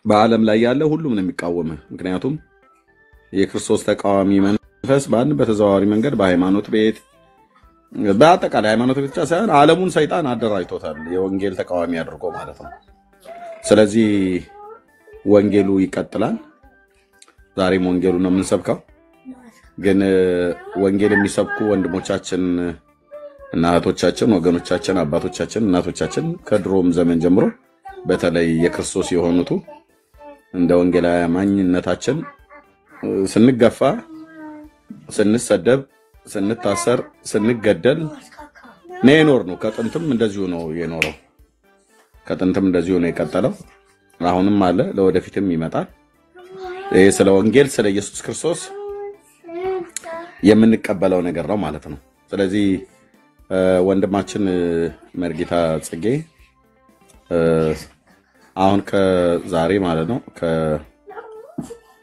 በዓለም ላይ ያለ ሁሉም ነው የሚቃወምህ። ምክንያቱም የክርስቶስ ተቃዋሚ መንፈስ ባን በተዘዋዋሪ መንገድ በሃይማኖት ቤት በአጠቃላይ ሃይማኖት ቤት ብቻ ሳይሆን ዓለሙን ሰይጣን አደራጅቶታል የወንጌል ተቃዋሚ አድርጎ ማለት ነው። ስለዚህ ወንጌሉ ይቀጥላል። ዛሬም ወንጌሉ ነው የምንሰብከው። ግን ወንጌል የሚሰብኩ ወንድሞቻችን እና እህቶቻችን፣ ወገኖቻችን፣ አባቶቻችን፣ እናቶቻችን ከድሮም ዘመን ጀምሮ በተለይ የክርስቶስ የሆኑት እንደ ወንጌላዊ አማኝነታችን ስንገፋ፣ ስንሰደብ፣ ስንታሰር፣ ስንገደል ነው ነው። ከጥንትም እንደዚሁ ነው የኖረው። ከጥንትም እንደዚሁ ነው የቀጠለው። አሁንም አለ፣ ለወደፊትም ይመጣል። ይሄ ስለ ወንጌል ስለ ኢየሱስ ክርስቶስ የምንቀበለው ነገር ነው ማለት ነው። ስለዚህ ወንድማችን መርጌታ ጽጌ አሁን ከዛሬ ማለት ነው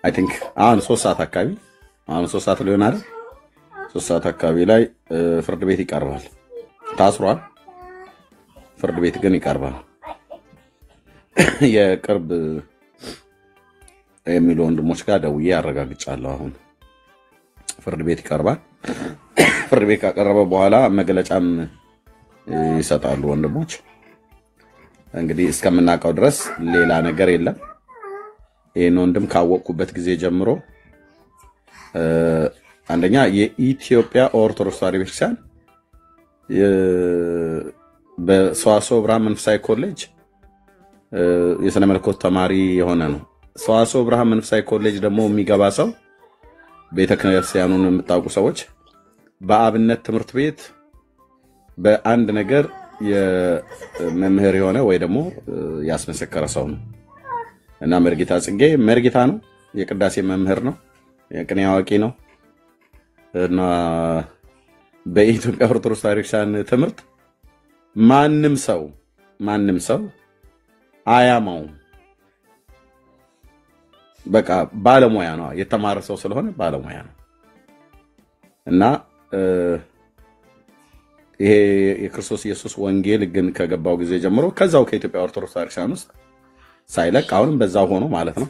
አይ ቲንክ አሁን 3 ሰዓት አካባቢ 3 ሰዓት ሊሆን አይደል? 3 ሰዓት አካባቢ ላይ ፍርድ ቤት ይቀርባል። ታስሯል። ፍርድ ቤት ግን ይቀርባል። የቅርብ የሚሉ ወንድሞች ጋር ደውዬ አረጋግጫለሁ። አሁን ፍርድ ቤት ይቀርባል። ፍርድ ቤት ካቀረበ በኋላ መግለጫም ይሰጣሉ ወንድሞች። እንግዲህ እስከምናውቀው ድረስ ሌላ ነገር የለም። ይሄን ወንድም ካወቅኩበት ጊዜ ጀምሮ አንደኛ የኢትዮጵያ ኦርቶዶክስ ተዋሕዶ ቤተክርስቲያን በሰዋስወ ብርሃን መንፈሳዊ ኮሌጅ የሥነ መለኮት ተማሪ የሆነ ነው። ሰዋስወ ብርሃን መንፈሳዊ ኮሌጅ ደግሞ የሚገባ ሰው ቤተክርስቲያኑን የምታውቁ ሰዎች በአብነት ትምህርት ቤት በአንድ ነገር የመምህር የሆነ ወይ ደግሞ ያስመሰከረ ሰው ነው እና መርጌታ ጽጌ መርጌታ ነው። የቅዳሴ መምህር ነው። የቅኔ አዋቂ ነው እና በኢትዮጵያ ኦርቶዶክስ ተዋሕዶ ቤተክርስቲያን ትምህርት ማንም ሰው አያማው በቃ ባለሙያ ነው። የተማረ ሰው ስለሆነ ባለሙያ ነው እና ይሄ የክርስቶስ ኢየሱስ ወንጌል ግን ከገባው ጊዜ ጀምሮ ከዛው ከኢትዮጵያ ኦርቶዶክስ ተዋሕዶ ቤተክርስቲያን ውስጥ ሳይለቅ አሁንም በዛው ሆኖ ማለት ነው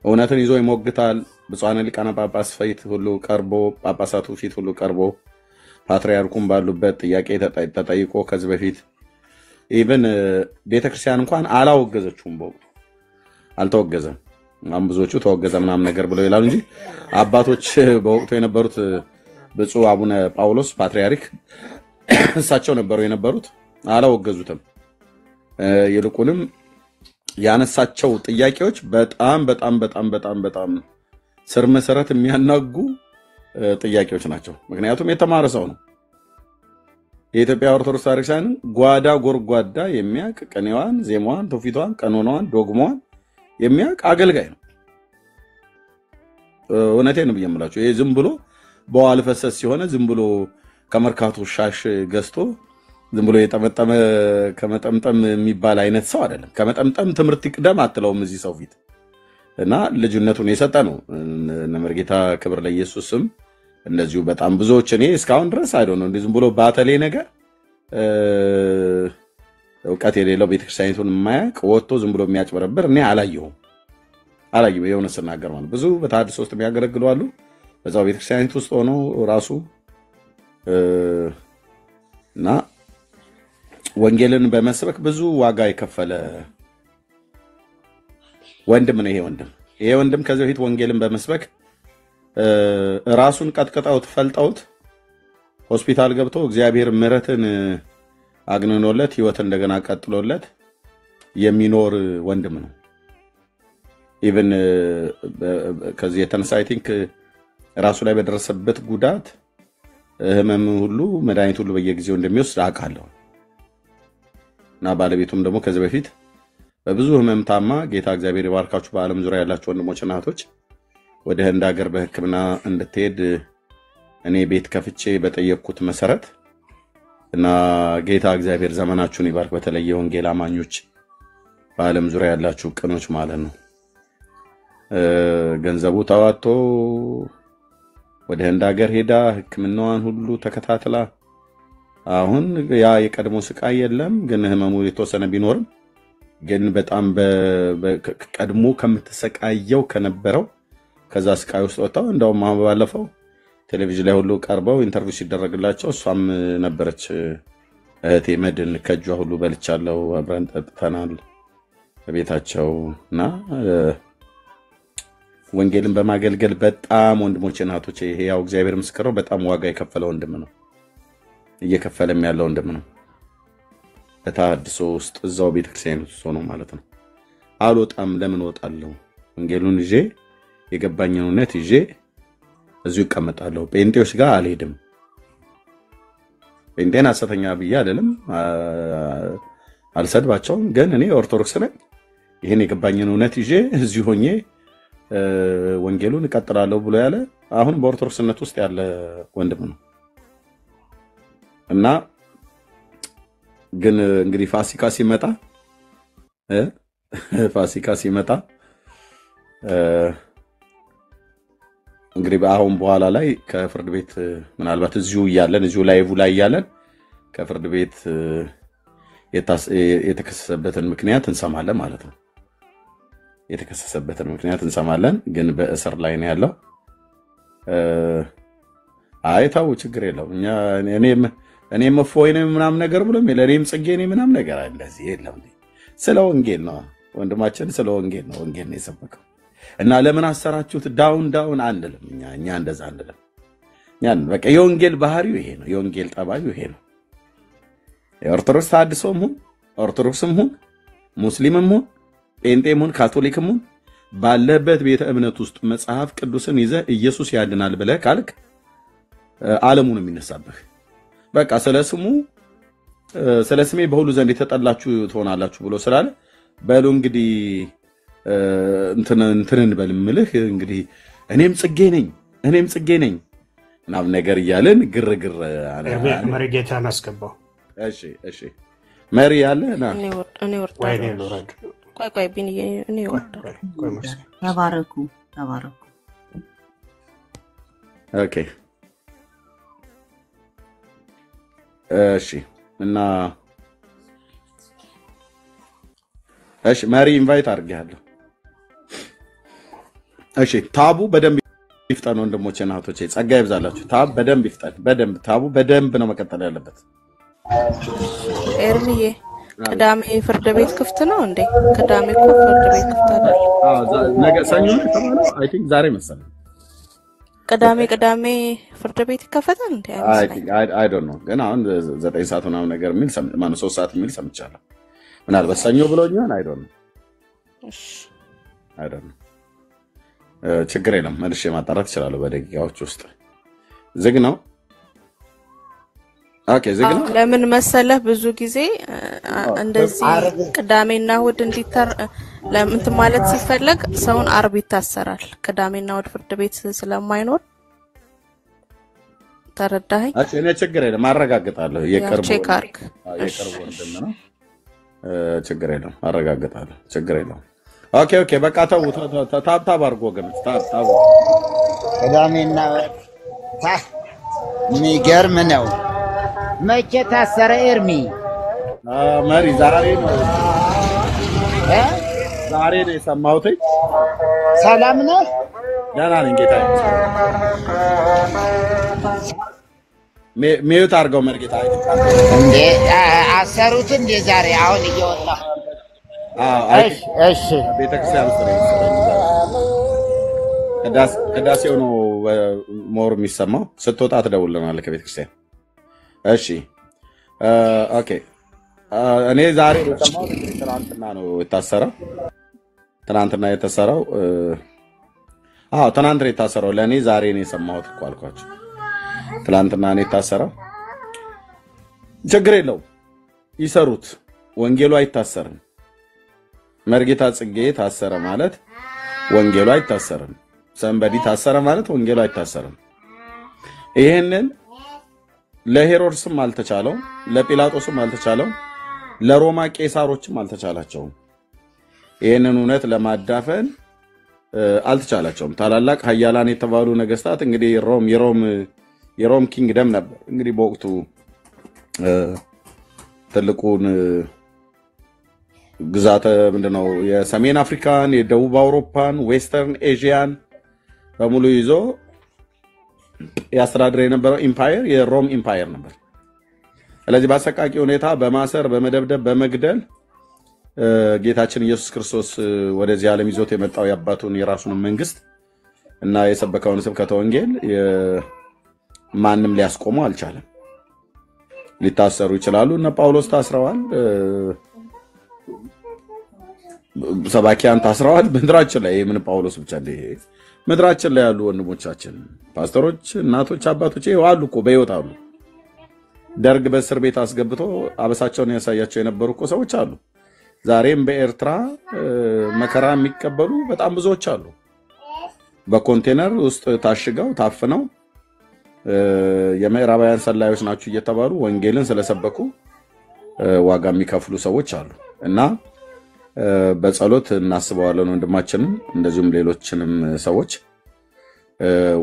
እውነትን ይዞ ይሞግታል። ብፁዓን ሊቃነ ጳጳስ ፊት ሁሉ ቀርቦ ጳጳሳቱ ፊት ሁሉ ቀርቦ ፓትርያርኩም ባሉበት ጥያቄ ተጠይቆ ከዚህ በፊት ኢቭን ቤተክርስቲያን እንኳን አላወገዘችውም። በወቅቱ አልተወገዘም። ብዙዎቹ ተወገዘ ምናምን ነገር ብለው ይላሉ እንጂ አባቶች በወቅቱ የነበሩት ብፁዕ አቡነ ጳውሎስ ፓትርያርክ እሳቸው ነበሩ የነበሩት፣ አላወገዙትም። ይልቁንም ያነሳቸው ጥያቄዎች በጣም ስር መሰረት የሚያናጉ ጥያቄዎች ናቸው። ምክንያቱም የተማረ ሰው ነው። የኢትዮጵያ ኦርቶዶክስ ተዋሕዶ ቤተክርስቲያን ጓዳ ጎርጓዳ የሚያውቅ ቅኔዋን፣ ዜማዋን፣ ትውፊቷን፣ ቀኖናዋን፣ ዶግማዋን የሚያውቅ አገልጋይ ነው። እውነቴን ነው ብየምላችሁ። ይሄ ዝም ብሎ በዋል ፈሰስ ሲሆነ ዝም ብሎ ከመርካቶ ሻሽ ገዝቶ ዝም ብሎ የጠመጠመ ከመጠምጠም የሚባል አይነት ሰው አይደለም። ከመጠምጠም ትምህርት ይቅደም አትለውም እዚህ ሰው ፊት እና ልጅነቱን የሰጠ ነው። መርጌታ ክብር ለኢየሱስም እንደዚሁ በጣም ብዙዎች እኔ እስካሁን ድረስ አይደው ነው ዝም ብሎ ባተሌ ነገር እውቀት የሌለው ቤተክርስቲያኒቱን የማያውቅ ወጥቶ ዝም ብሎ የሚያጭበረብር እኔ አላየሁም። የሆነ ስናገር ማለት ብዙ በተሐድሶ ውስጥ የሚያገለግሉ አሉ። በዛው ቤተክርስቲያኒቱ ውስጥ ሆኖ ራሱ እና ወንጌልን በመስበክ ብዙ ዋጋ የከፈለ ወንድም ነው። ይሄ ወንድም ከዚህ በፊት ወንጌልን በመስበክ ራሱን ቀጥቀጣው ፈልጣውት ሆስፒታል ገብቶ እግዚአብሔር ምሕረትን አግንኖለት ህይወት እንደገና ቀጥሎለት የሚኖር ወንድም ነው። ኢቭን ከዚህ የተነሳ አይ ቲንክ ራሱ ላይ በደረሰበት ጉዳት ህመም ሁሉ መድኃኒት ሁሉ በየጊዜው እንደሚወስድ አውቃለሁ እና ባለቤቱም ደግሞ ከዚህ በፊት በብዙ ህመም ታማ ጌታ እግዚአብሔር ይባርካችሁ በዓለም ዙሪያ ያላችሁ ወንድሞችና እህቶች ወደ ህንድ ሀገር በህክምና እንድትሄድ እኔ ቤት ከፍቼ በጠየቅኩት መሰረት እና ጌታ እግዚአብሔር ዘመናችሁን ይባርክ። በተለየ ወንጌል አማኞች በዓለም ዙሪያ ያላችሁ ቅኖች ማለት ነው ገንዘቡ ተዋጥቶ ወደ ህንድ ሀገር ሄዳ ህክምናዋን ሁሉ ተከታትላ አሁን ያ የቀድሞ ስቃይ የለም፣ ግን ህመሙ የተወሰነ ቢኖርም ግን በጣም ቀድሞ ከምትሰቃየው ከነበረው ከዛ ስቃይ ውስጥ ወጣው እንደውም አሁን ባለፈው ቴሌቪዥን ላይ ሁሉ ቀርበው ኢንተርቪው ሲደረግላቸው እሷም ነበረች እህቴ መድን ከጇ ሁሉ በልቻለሁ አብረን ጠጥተናል በቤታቸውና ወንጌልን በማገልገል በጣም ወንድሞቼ እናቶቼ ይሄ ያው እግዚአብሔር ምስክረው በጣም ዋጋ የከፈለ ወንድም ነው እየከፈለም ያለው ወንድም ነው በታድሶ ውስጥ እዛው ቤተክርስቲያን ውስጥ ሆኖ ማለት ነው አልወጣም ለምን ወጣለሁ ወንጌሉን ይዤ የገባኝን እውነት ይዤ እዚሁ እቀመጣለሁ ጴንጤዎች ጋር አልሄድም ጴንጤን ሐሰተኛ ብዬ አይደለም አልሰድባቸውም ግን እኔ ኦርቶዶክስ ነኝ ይሄን የገባኝን እውነት ይዤ እዚሁ ሆኜ ወንጌሉን እቀጥላለሁ ብሎ ያለ አሁን በኦርቶዶክስነት ውስጥ ያለ ወንድም ነው እና ግን እንግዲህ ፋሲካ ሲመጣ እንግዲህ አሁን በኋላ ላይ ከፍርድ ቤት ምናልባት እዚሁ ላይቭ ላይ ያለን ከፍርድ ቤት የተከሰሰበትን ምክንያት እንሰማለን ማለት ነው የተከሰሰበትን ምክንያት እንሰማለን ግን በእስር ላይ ነው ያለው አይታው ችግር የለውም እኔም እፎይ ነኝ ምናምን ነገር ብሎ ለኔም ጽጌ ነኝ ምናምን ነገር እንደዚህ የለም ስለ ወንጌል ነው ወንድማችን ስለ ወንጌል ነው የሰበከው እና ለምን አሰራችሁት ዳውን አንልም እኛ እንደዛ አንልም ያን በቃ የወንጌል ባህሪው ይሄ ነው የወንጌል ጠባዩ ይሄ ነው የኦርቶዶክስ ታድሶም ሁን ኦርቶዶክስም ሁን ሙስሊምም ሁን ጴንጤም ሁን ካቶሊክም ሁን ባለበት ቤተ እምነት ውስጥ መጽሐፍ ቅዱስን ይዘህ ኢየሱስ ያድናል ብለህ ካልክ ዓለሙን የሚነሳብህ በቃ ስለስሜ በሁሉ ዘንድ የተጠላችሁ ትሆናላችሁ ብሎ ስላለ በሉ እንግዲህ እንትንን በልምልህ እንግዲህ እኔም ጽጌ ነኝ ምናምን ነገር እያለን ግርግር መሪ ጌታን አስገባው እሺ መሪ ያለ እኔ ወርዳለሁ ቆይ ቢኒ እኔ ወርዳለሁ ተባረኩ ኦኬ እሺ እና እሺ መሪ ኢንቫይት አድርጌሃለሁ እሺ ታቡ በደንብ ይፍጠን ወንድሞቼ እና እህቶቼ ጸጋ ይብዛላችሁ ታቡ በደንብ ይፍጠን ታቡ በደንብ ነው መቀጠል ያለበት ኤርሚዬ ቅዳሜ ፍርድ ቤት ክፍት ነው እንዴ ቅዳሜ እኮ ፍርድ ቤት ክፍት አይደል ነገ ሰኞ ነው የተባለው አይ ቲንክ ዛሬ መሰለኝ ቅዳሜ ፍርድ ቤት ይከፈታል እንዴ አይ ዶንት ኖ ግን አሁን 9 ሰዓት ነው ነገር የሚል ማነው 3 ሰዓት የሚል ሰምቻለሁ ምናልባት ሰኞ ብሎኛል አይ ዶንት ኖ ችግር የለም መልሼ ማጣራት እችላለሁ በደቂቃዎች ውስጥ ዝግ ነው ኦኬ ዝግ ነው ለምን መሰለህ ብዙ ጊዜ እንደዚህ ቅዳሜና እሑድ እንዲተር ለምን ማለት ሲፈልግ ሰውን አርብ ይታሰራል ቅዳሜና እሑድ ፍርድ ቤት ስለማይኖር ተረዳኸኝ እኔ ችግር የለም ማረጋግጣለሁ የቅርቡ ወንድም ነው ችግር የለም አረጋግጣለሁ ችግር የለም ኦኬ በቃ ተው ታብ አድርጎ ግን ታብ ቅዳሜና የሚገርም ነው መቼ ታሰረ ኤርሚ መሪ ዛሬ ነው የሰማሁት ሰላም ነው ደህና ነኝ ጌታዬ ሚዩት አድርገው መርጌታ እንዴ አሰሩት እንዴ ዛሬ አሁን እየወጣ እሺ ቤተክርስቲያን ውስጥ ቅዳሴው ነው ሞር የሚሰማው ስትወጣ ትደውልልናለህ ከቤተክርስቲያን እሺ ኦኬ እኔ ዛሬ የሰማሁት ትናንትና ነው የታሰረው ትናንትና የታሰረው ለእኔ ዛሬ ነው የሰማሁት እኮ አልኳቸው ትናንትና ነው የታሰረው ችግር የለውም ይሰሩት ወንጌሉ አይታሰርም መርጌታ ጽጌ ታሰረ ማለት ወንጌሉ አይታሰርም ሰንበዲ ታሰረ ማለት ወንጌሉ አይታሰርም ይሄንን ለሄሮድስም አልተቻለው ለጲላጦስም አልተቻለው ለሮማ ቄሳሮችም አልተቻላቸውም ይሄንን እውነት ለማዳፈን አልተቻላቸውም ታላላቅ ኃያላን የተባሉ ነገስታት እንግዲህ የሮም ኪንግደም ነበር እንግዲህ በወቅቱ ትልቁን ግዛት ምንድነው የሰሜን አፍሪካን የደቡብ አውሮፓን ዌስተርን ኤዥያን በሙሉ ይዞ ያስተዳድር የነበረው ኢምፓየር የሮም ኢምፓየር ነበር። ስለዚህ በአሰቃቂ ሁኔታ በማሰር በመደብደብ በመግደል ጌታችን ኢየሱስ ክርስቶስ ወደዚህ ዓለም ይዞት የመጣው ያባቱን የራሱን መንግስት እና የሰበከውን ስብከተ ወንጌል ማንም ሊያስቆመው አልቻለም። ሊታሰሩ ይችላሉ። እነ ጳውሎስ ታስረዋል፣ ሰባኪያን ታስረዋል። ምድራችን ላይ ምን ጳውሎስ ብቻ እንደ ምድራችን ላይ ያሉ ወንድሞቻችን ፓስተሮች፣ እናቶች፣ አባቶች አሉ እኮ በህይወት አሉ። ደርግ በእስር ቤት አስገብቶ አበሳቸውን ያሳያቸው የነበሩ እኮ ሰዎች አሉ። ዛሬም በኤርትራ መከራ የሚቀበሉ በጣም ብዙዎች አሉ። በኮንቴነር ውስጥ ታሽገው ታፍነው የምዕራባውያን ሰላዮች ናቸው እየተባሉ ወንጌልን ስለሰበኩ ዋጋ የሚከፍሉ ሰዎች አሉ እና በጸሎት እናስበዋለን ወንድማችንን እንደዚሁም ሌሎችንም ሰዎች።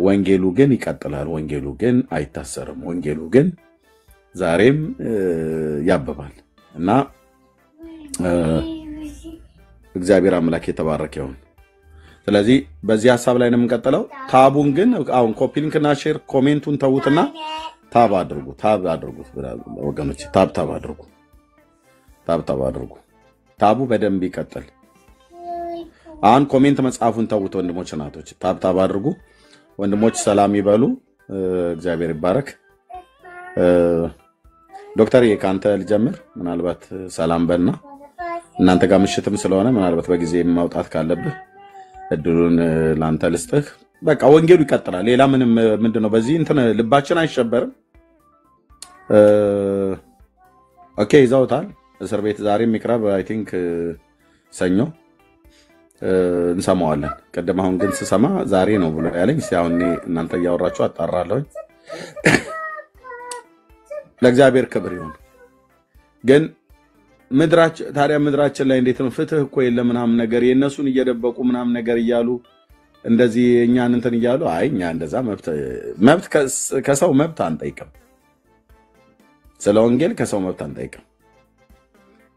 ወንጌሉ ግን ይቀጥላል። ወንጌሉ ግን አይታሰርም። ወንጌሉ ግን ዛሬም ያበባል እና እግዚአብሔር አምላክ የተባረከ ይሁን። ስለዚህ በዚህ ሐሳብ ላይ ነው የምንቀጥለው። ታቡን ግን አሁን ኮፒ ሊንክና ሼር ኮሜንቱን ተውትና ታብ አድርጉት ወገኖች። ታብ አድርጉ። ታቡ በደንብ ይቀጥል። አሁን ኮሜንት መጻፉን ተውት ወንድሞች እናቶች። ታብ አድርጉ። ወንድሞች ሰላም ይበሉ። እግዚአብሔር ይባረክ። ዶክተር የካንተ ልጀምር። ምናልባት ሰላም በልና እናንተ ጋር ምሽትም ስለሆነ ምናልባት በጊዜ ማውጣት ካለብህ እድሉን ላንተ ልስጥህ። በቃ ወንጌሉ ይቀጥላል። ሌላ ምንም ምንድነው በዚህ እንትን ልባችን አይሸበርም። ኦኬ ይዘውታል እስር ቤት ዛሬ የሚቅረብ አይ ቲንክ ሰኞ እንሰማዋለን። ቀደም አሁን ግን ስሰማ ዛሬ ነው ብሎ ያለኝ። አሁን እናንተ እያወራችሁ አጣራለሁ። ለእግዚአብሔር ክብር ይሁን። ግን ምድራችን ላይ እንዴት ነው ፍትህ እኮ የለም ምናምን ነገር የነሱን እየደበቁ ምናምን ነገር እያሉ እንደዚህ እኛን እንትን እያሉ አይ እኛ እንደዛ መብት ከሰው መብት አንጠይቅም። ስለ ወንጌል ከሰው መብት አንጠይቅም።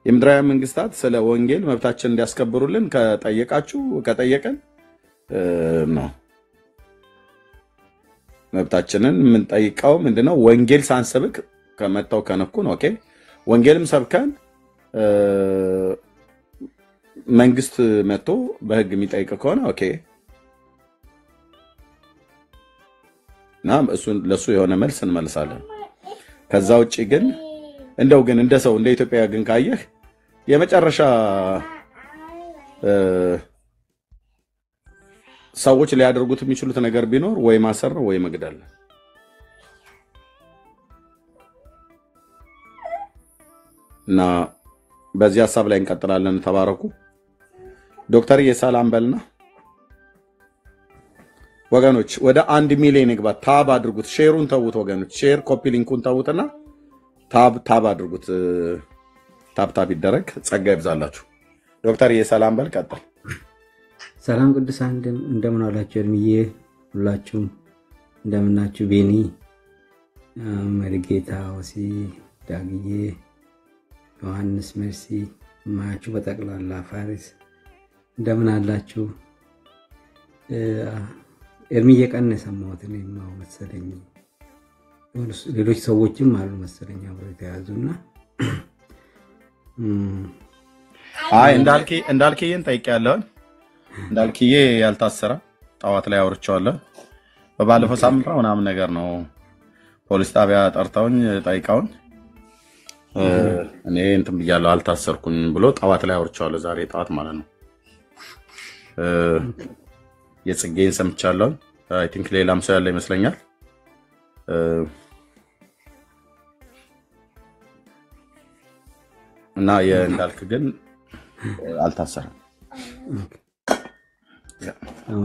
የምድራዊ መንግስታት ስለ ወንጌል መብታችን እንዲያስከብሩልን ከጠየቀን ነው መብታችንን የምንጠይቀው። ምንድነው ወንጌል ሳንሰብክ ከመጣው ከነኩን ኦኬ። ወንጌልም ሰብከን መንግስት መጥቶ በህግ የሚጠይቅ ከሆነ ኦኬ ናም ለሱ የሆነ መልስ እንመልሳለን። ከዛ ውጪ ግን እንደው ግን እንደ ሰው እንደ ኢትዮጵያ ግን ካየህ የመጨረሻ ሰዎች ሊያደርጉት የሚችሉት ነገር ቢኖር ወይ ማሰር ነው ወይ መግደል ነው። እና በዚህ ሐሳብ ላይ እንቀጥላለን። ተባረኩ። ዶክተር የሰላም በልና ወገኖች ወደ 1 ሚሊዮን ይግባ። ታብ አድርጉት። ሼሩን ተውት ወገኖች። ሼር ኮፒ ሊንኩን ተውትና ታብ አድርጉት። ታብ ይደረግ። ጸጋ ይብዛላችሁ። ዶክተር የሰላም በል ቀጥል። ሰላም ቅዱሳን እንደምን አላችሁ? እርምዬ ሁላችሁም እንደምናችሁ? ቤኒ መርጌታ ወሲ ዳግዬ ዮሐንስ መርሲ ማችሁ በጠቅላላ ፋሪስ እንደምን አላችሁ? እርምዬ ቀን የሰማሁት ነው መሰለኝ። ሌሎች ሰዎችም አሉ መሰለኝ አብረው የተያዙና አይ እንዳልከየን ጠይቄያለሁ። እንዳልከየ ያልታሰረ ጣዋት ላይ አውርቻለሁ። በባለፈው ሳምንት ምናምን ነገር ነው ፖሊስ ጣቢያ ጠርተውኝ ጠይቀውኝ እኔ እንትን ብያለሁ አልታሰርኩኝ ብሎ ጣዋት ላይ አውርቻለሁ። ዛሬ ጣዋት ማለት ነው። የጽጌን ሰምቻለሁ። አይ ቲንክ ሌላም ሰው ያለ ይመስለኛል። እና የእንዳልክ ግን አልታሰረም።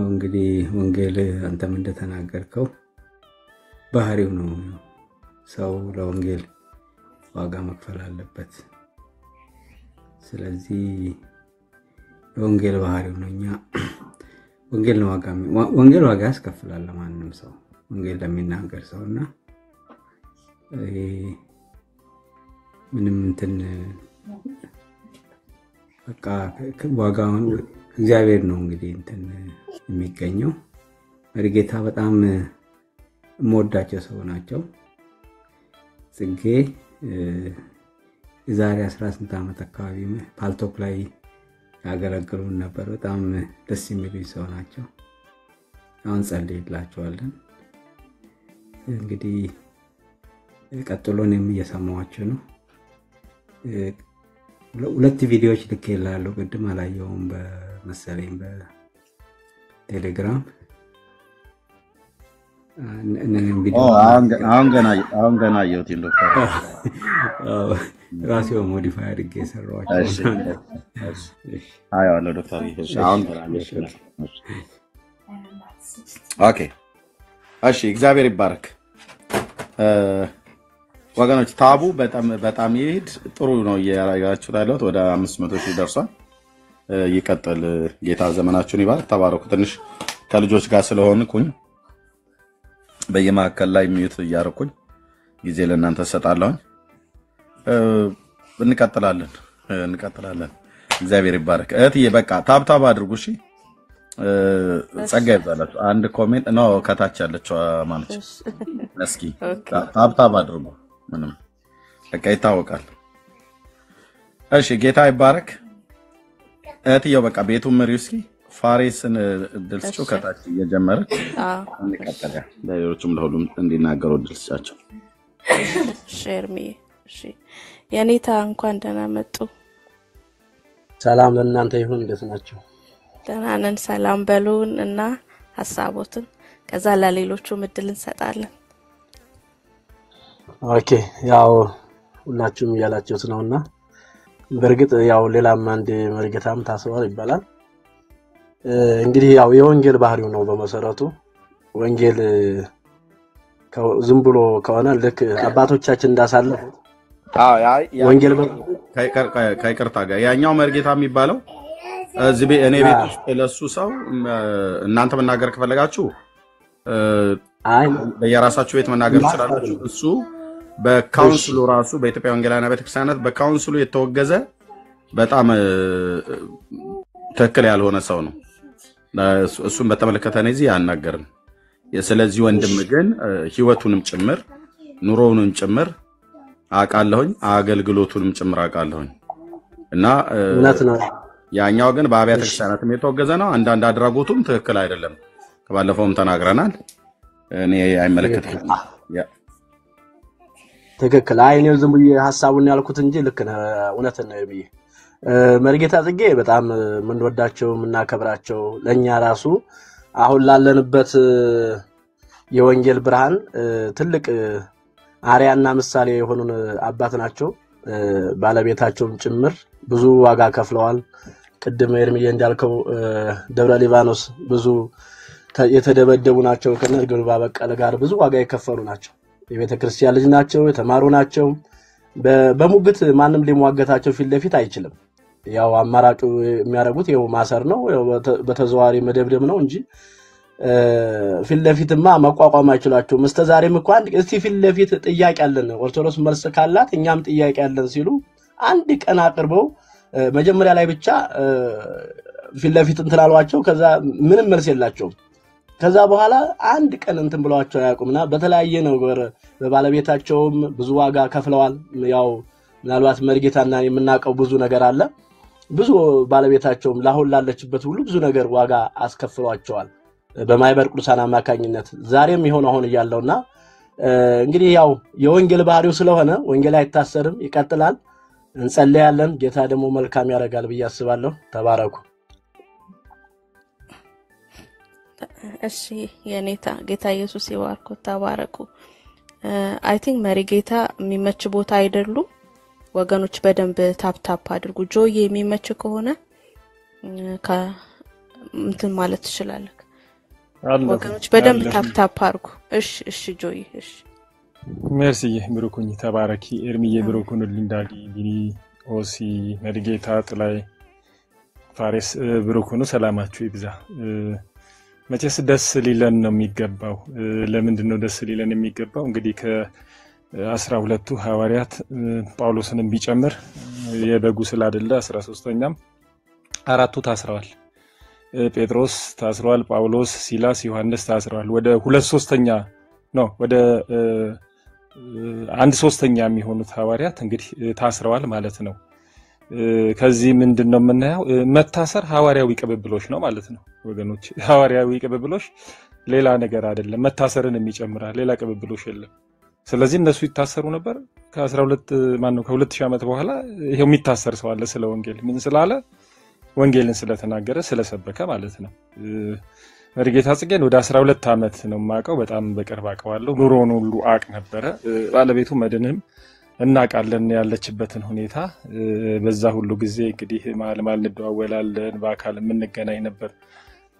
እንግዲህ ወንጌል አንተም እንደተናገርከው ባህሪው ነው። ሰው ለወንጌል ዋጋ መክፈል አለበት። ስለዚህ ወንጌል ባህሪው ነው። እኛ ወንጌል ዋጋ ያስከፍላል ለማንም ሰው ወንጌል ለሚናገር ሰውና ምንም እንትን በቃ ዋጋውን እግዚአብሔር ነው እንግዲህ እንትን የሚገኘው። መሪጌታ በጣም የምወዳቸው ሰው ናቸው። ጽጌ የዛሬ 18 ዓመት አካባቢ ፓልቶክ ላይ ያገለግሉን ነበር። በጣም ደስ የሚሉ ሰው ናቸው። አሁን ጸልይላቸዋለን። እንግዲህ ቀጥሎንም እየሰማኋቸው ነው። ሁለት ቪዲዮዎች ልኬላለሁ። ቅድም አላየሁም በመሰለኝ በቴሌግራም አሁን ገና አየሁት ዶክተር ራሴው ሞዲፋይ አድርጌ ሰራኋቸው። አያለሁ ዶክተር አሁን ገና ኦኬ እሺ እግዚአብሔር ይባረክ። ወገኖች ታቡ በጣም ይሄድ ጥሩ ነው እያያችሁ ያለሁት ወደ 500,000 ደርሷል። ይቀጥል። ጌታ ዘመናችሁን ይባርክ። ተባረኩ። ትንሽ ከልጆች ጋር ስለሆንኩኝ በየማከል ላይ ሚዩት እያረኩኝ ጊዜ ለእናንተ ሰጣለሁ። እንቀጥላለን። እግዚአብሔር ይባረክ። እህትዬ በቃ ታብታብ አድርጉ እሺ። ጸጋ ይብዛላችሁ። አንድ ኮሜንት ነው ከታች ያለችው ማለት እስኪ ታብታብ አድርጉ። ምንም በቃ ይታወቃል። እሺ ጌታ ይባረክ። እህትዬው በቃ ቤቱን መሪው እስኪ ፋሬስን ድልስጩ ከታች እየጀመረ እንቀጥላለን። ለሌሎችም ለሁሉም እንዲናገሩ ድልስጫቸው ሼርሚ እሺ የኔታ እንኳን ደህና መጡ። ሰላም ለእናንተ ይሁን። እንዴት ናችሁ? ደህና ነን። ሰላም በሉን እና ሐሳቦትን ከዛ ለሌሎቹ ምድል እንሰጣለን። ኦኬ ያው ሁላችሁም ያላችሁት ነውና በርግጥ ያው ሌላም አንድ መርጌታም ታስሯል ይባላል። እንግዲህ ያው የወንጌል ባህሪው ነው በመሰረቱ ወንጌል ዝም ብሎ ከሆነ ልክ አባቶቻችን እንዳሳለፉ ወንጌል ከይቅርታ ጋር ያኛው መርጌታ የሚባለው እዚህ እኔ ቤት ውስጥ ለሱ ሰው እናንተ መናገር ከፈለጋችሁ በየራሳችሁ ቤት መናገር ትችላላችሁ። እሱ በካውንስሉ ራሱ በኢትዮጵያ ወንጌላውያን ቤተክርስቲያናት በካውንስሉ የተወገዘ በጣም ትክክል ያልሆነ ሰው ነው። እሱን በተመለከተ ነው እዚህ ያናገርን። ስለዚህ ወንድም ግን ህይወቱንም ጭምር ኑሮውንም ጭምር አቃለሁኝ አገልግሎቱንም ጭምር አቃለሁኝ እና እውነት ነው። ያኛው ግን በአብያተ ክርስቲያናትም የተወገዘ ነው። አንዳንድ አድራጎቱም ትክክል አይደለም። ከባለፈውም ተናግረናል። እኔ አይመለከትም። ትክክል አይኔው ዝም ብዬ ሐሳቡን ያልኩት እንጂ ልክ ነው እውነት ነው ብዬ መርጌታ ጽጌ በጣም ምን ወዳቸው ምናከብራቸው ለኛ ራሱ አሁን ላለንበት የወንጌል ብርሃን ትልቅ አሪያና ምሳሌ የሆኑን አባት ናቸው። ባለቤታቸውም ጭምር ብዙ ዋጋ ከፍለዋል። ቅድም ኤርሚዬ እንዳልከው ደብረ ሊባኖስ ብዙ የተደበደቡ ናቸው። ከነርግሉ ባበቀለ ጋር ብዙ ዋጋ የከፈሉ ናቸው። የቤተ ክርስቲያን ልጅ ናቸው። የተማሩ ናቸው። በሙግት ማንም ሊሟገታቸው ፊት ለፊት አይችልም። ያው አማራጩ የሚያደርጉት ያው ማሰር ነው፣ ያው በተዘዋሪ መደብደብ ነው እንጂ ፊት ለፊትማ መቋቋም አይችላቸው። መስተዛሬም እንኳን እስቲ ፊት ለፊት ጥያቄ አለን ኦርቶዶክስ መልስ ካላት እኛም ጥያቄ አለን ሲሉ አንድ ቀን አቅርበው መጀመሪያ ላይ ብቻ ፊት ለፊት እንትላሏቸው ከዛ ምንም መልስ የላቸውም። ከዛ በኋላ አንድ ቀን እንትን ብለዋቸው ያቁምና በተለያየ ነገር በባለቤታቸውም ብዙ ዋጋ ከፍለዋል። ያው ምናልባት መርጌታና የምናቀው ብዙ ነገር አለ። ብዙ ባለቤታቸውም ላሁን ላለችበት ሁሉ ብዙ ነገር ዋጋ አስከፍሏቸዋል በማይበር ቅዱሳን አማካኝነት። ዛሬም ይሆን አሁን ይያለውና እንግዲህ ያው የወንጌል ባህሪው ስለሆነ ወንጌል አይታሰርም፣ ይቀጥላል። እንጸልያለን። ጌታ ደግሞ መልካም ያደርጋል ብዬ አስባለሁ። ተባረኩ። እሺ የኔታ ጌታ ኢየሱስ ይባርኩ። ተባረኩ። አይ ቲንክ መሪጌታ የሚመች ቦታ አይደሉም። ወገኖች በደንብ ታፕታፕ አድርጉ። ጆይ የሚመች ከሆነ እንትን ማለት ትችላለህ። ወገኖች በደንብ ታፕታፕ አድርጉ። እሺ ጆይ እሺ ሜርሲ ብሩኩኝ ተባረኪ። ኤርሚዬ ብሩኩን ልንዳዲ ቢኒ ኦሲ መሪጌታ ጥላይ ፋሬስ ብሩኩኑ ሰላማችሁ ይብዛ። መቼስ ደስ ሊለን ነው የሚገባው። ለምንድን ነው ደስ ሊለን የሚገባው? እንግዲህ ከ12ቱ ሐዋርያት ጳውሎስንም ቢጨምር የበጉ ስላደለ 13ኛም አራቱ ታስረዋል። ጴጥሮስ ታስረዋል፣ ጳውሎስ፣ ሲላስ፣ ዮሐንስ ታስረዋል። ወደ 2/3 ነው ወደ 1/3 የሚሆኑት ሐዋርያት እንግዲህ ታስረዋል ማለት ነው። ከዚህ ምንድነው የምናየው? መታሰር ሐዋርያዊ ቅብብሎሽ ነው ማለት ነው ወገኖች። ሐዋርያዊ ቅብብሎሽ ሌላ ነገር አይደለም። መታሰርን የሚጨምራል፣ ሌላ ቅብብሎሽ የለም። ስለዚህ እነሱ ይታሰሩ ነበር። ከ2000 ዓመት በኋላ ይሄው የሚታሰር ሰው አለ ስለ ወንጌል ምን ስላለ? ወንጌልን ስለተናገረ ስለሰበከ ማለት ነው። መሪጌታ ጽጌን ወደ 12 ዓመት ነው የማውቀው። በጣም በቅርብ አውቀዋለሁ። ኑሮውን ሁሉ አውቅ ነበረ። ባለቤቱ መድንም እናውቃለን ያለችበትን ሁኔታ። በዛ ሁሉ ጊዜ እንግዲህ መሀል እንደዋወላለን፣ በአካል የምንገናኝ ነበር።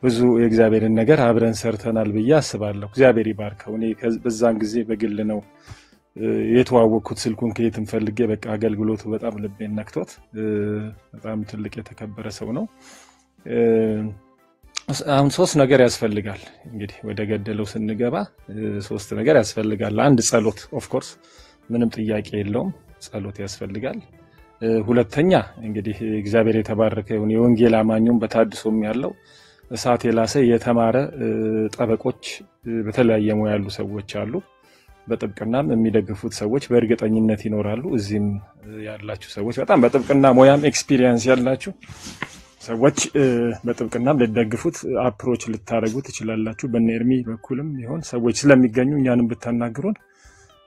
ብዙ የእግዚአብሔርን ነገር አብረን ሰርተናል ብዬ አስባለሁ። እግዚአብሔር ይባርከው። እኔ በዛን ጊዜ በግል ነው የተዋወቅኩት። ስልኩን ከየትም ፈልጌ በቃ አገልግሎቱ በጣም ልቤን ነክቶት፣ በጣም ትልቅ የተከበረ ሰው ነው። አሁን 3 ነገር ያስፈልጋል። እንግዲህ ወደ ገደለው ስንገባ 3 ነገር ያስፈልጋል። አንድ ጸሎት፣ ኦፍ ኮርስ ምንም ጥያቄ የለውም፣ ጸሎት ያስፈልጋል። ሁለተኛ እንግዲህ እግዚአብሔር የተባረከ ይሁን የወንጌል አማኙም በታድሶም ያለው እሳት የላሰ የተማረ ጠበቆች በተለያየ ሙያ ያሉ ሰዎች አሉ። በጥብቅናም የሚደግፉት ሰዎች በእርግጠኝነት ይኖራሉ። እዚህም ያላችሁ ሰዎች በጣም በጥብቅና ሙያም ኤክስፒሪየንስ ያላችሁ ሰዎች በጥብቅናም ልትደግፉት አፕሮች ልታረጉ ትችላላችሁ። በነርሚ በኩልም ይሆን ሰዎች ስለሚገኙ እኛንም ብታናግሩን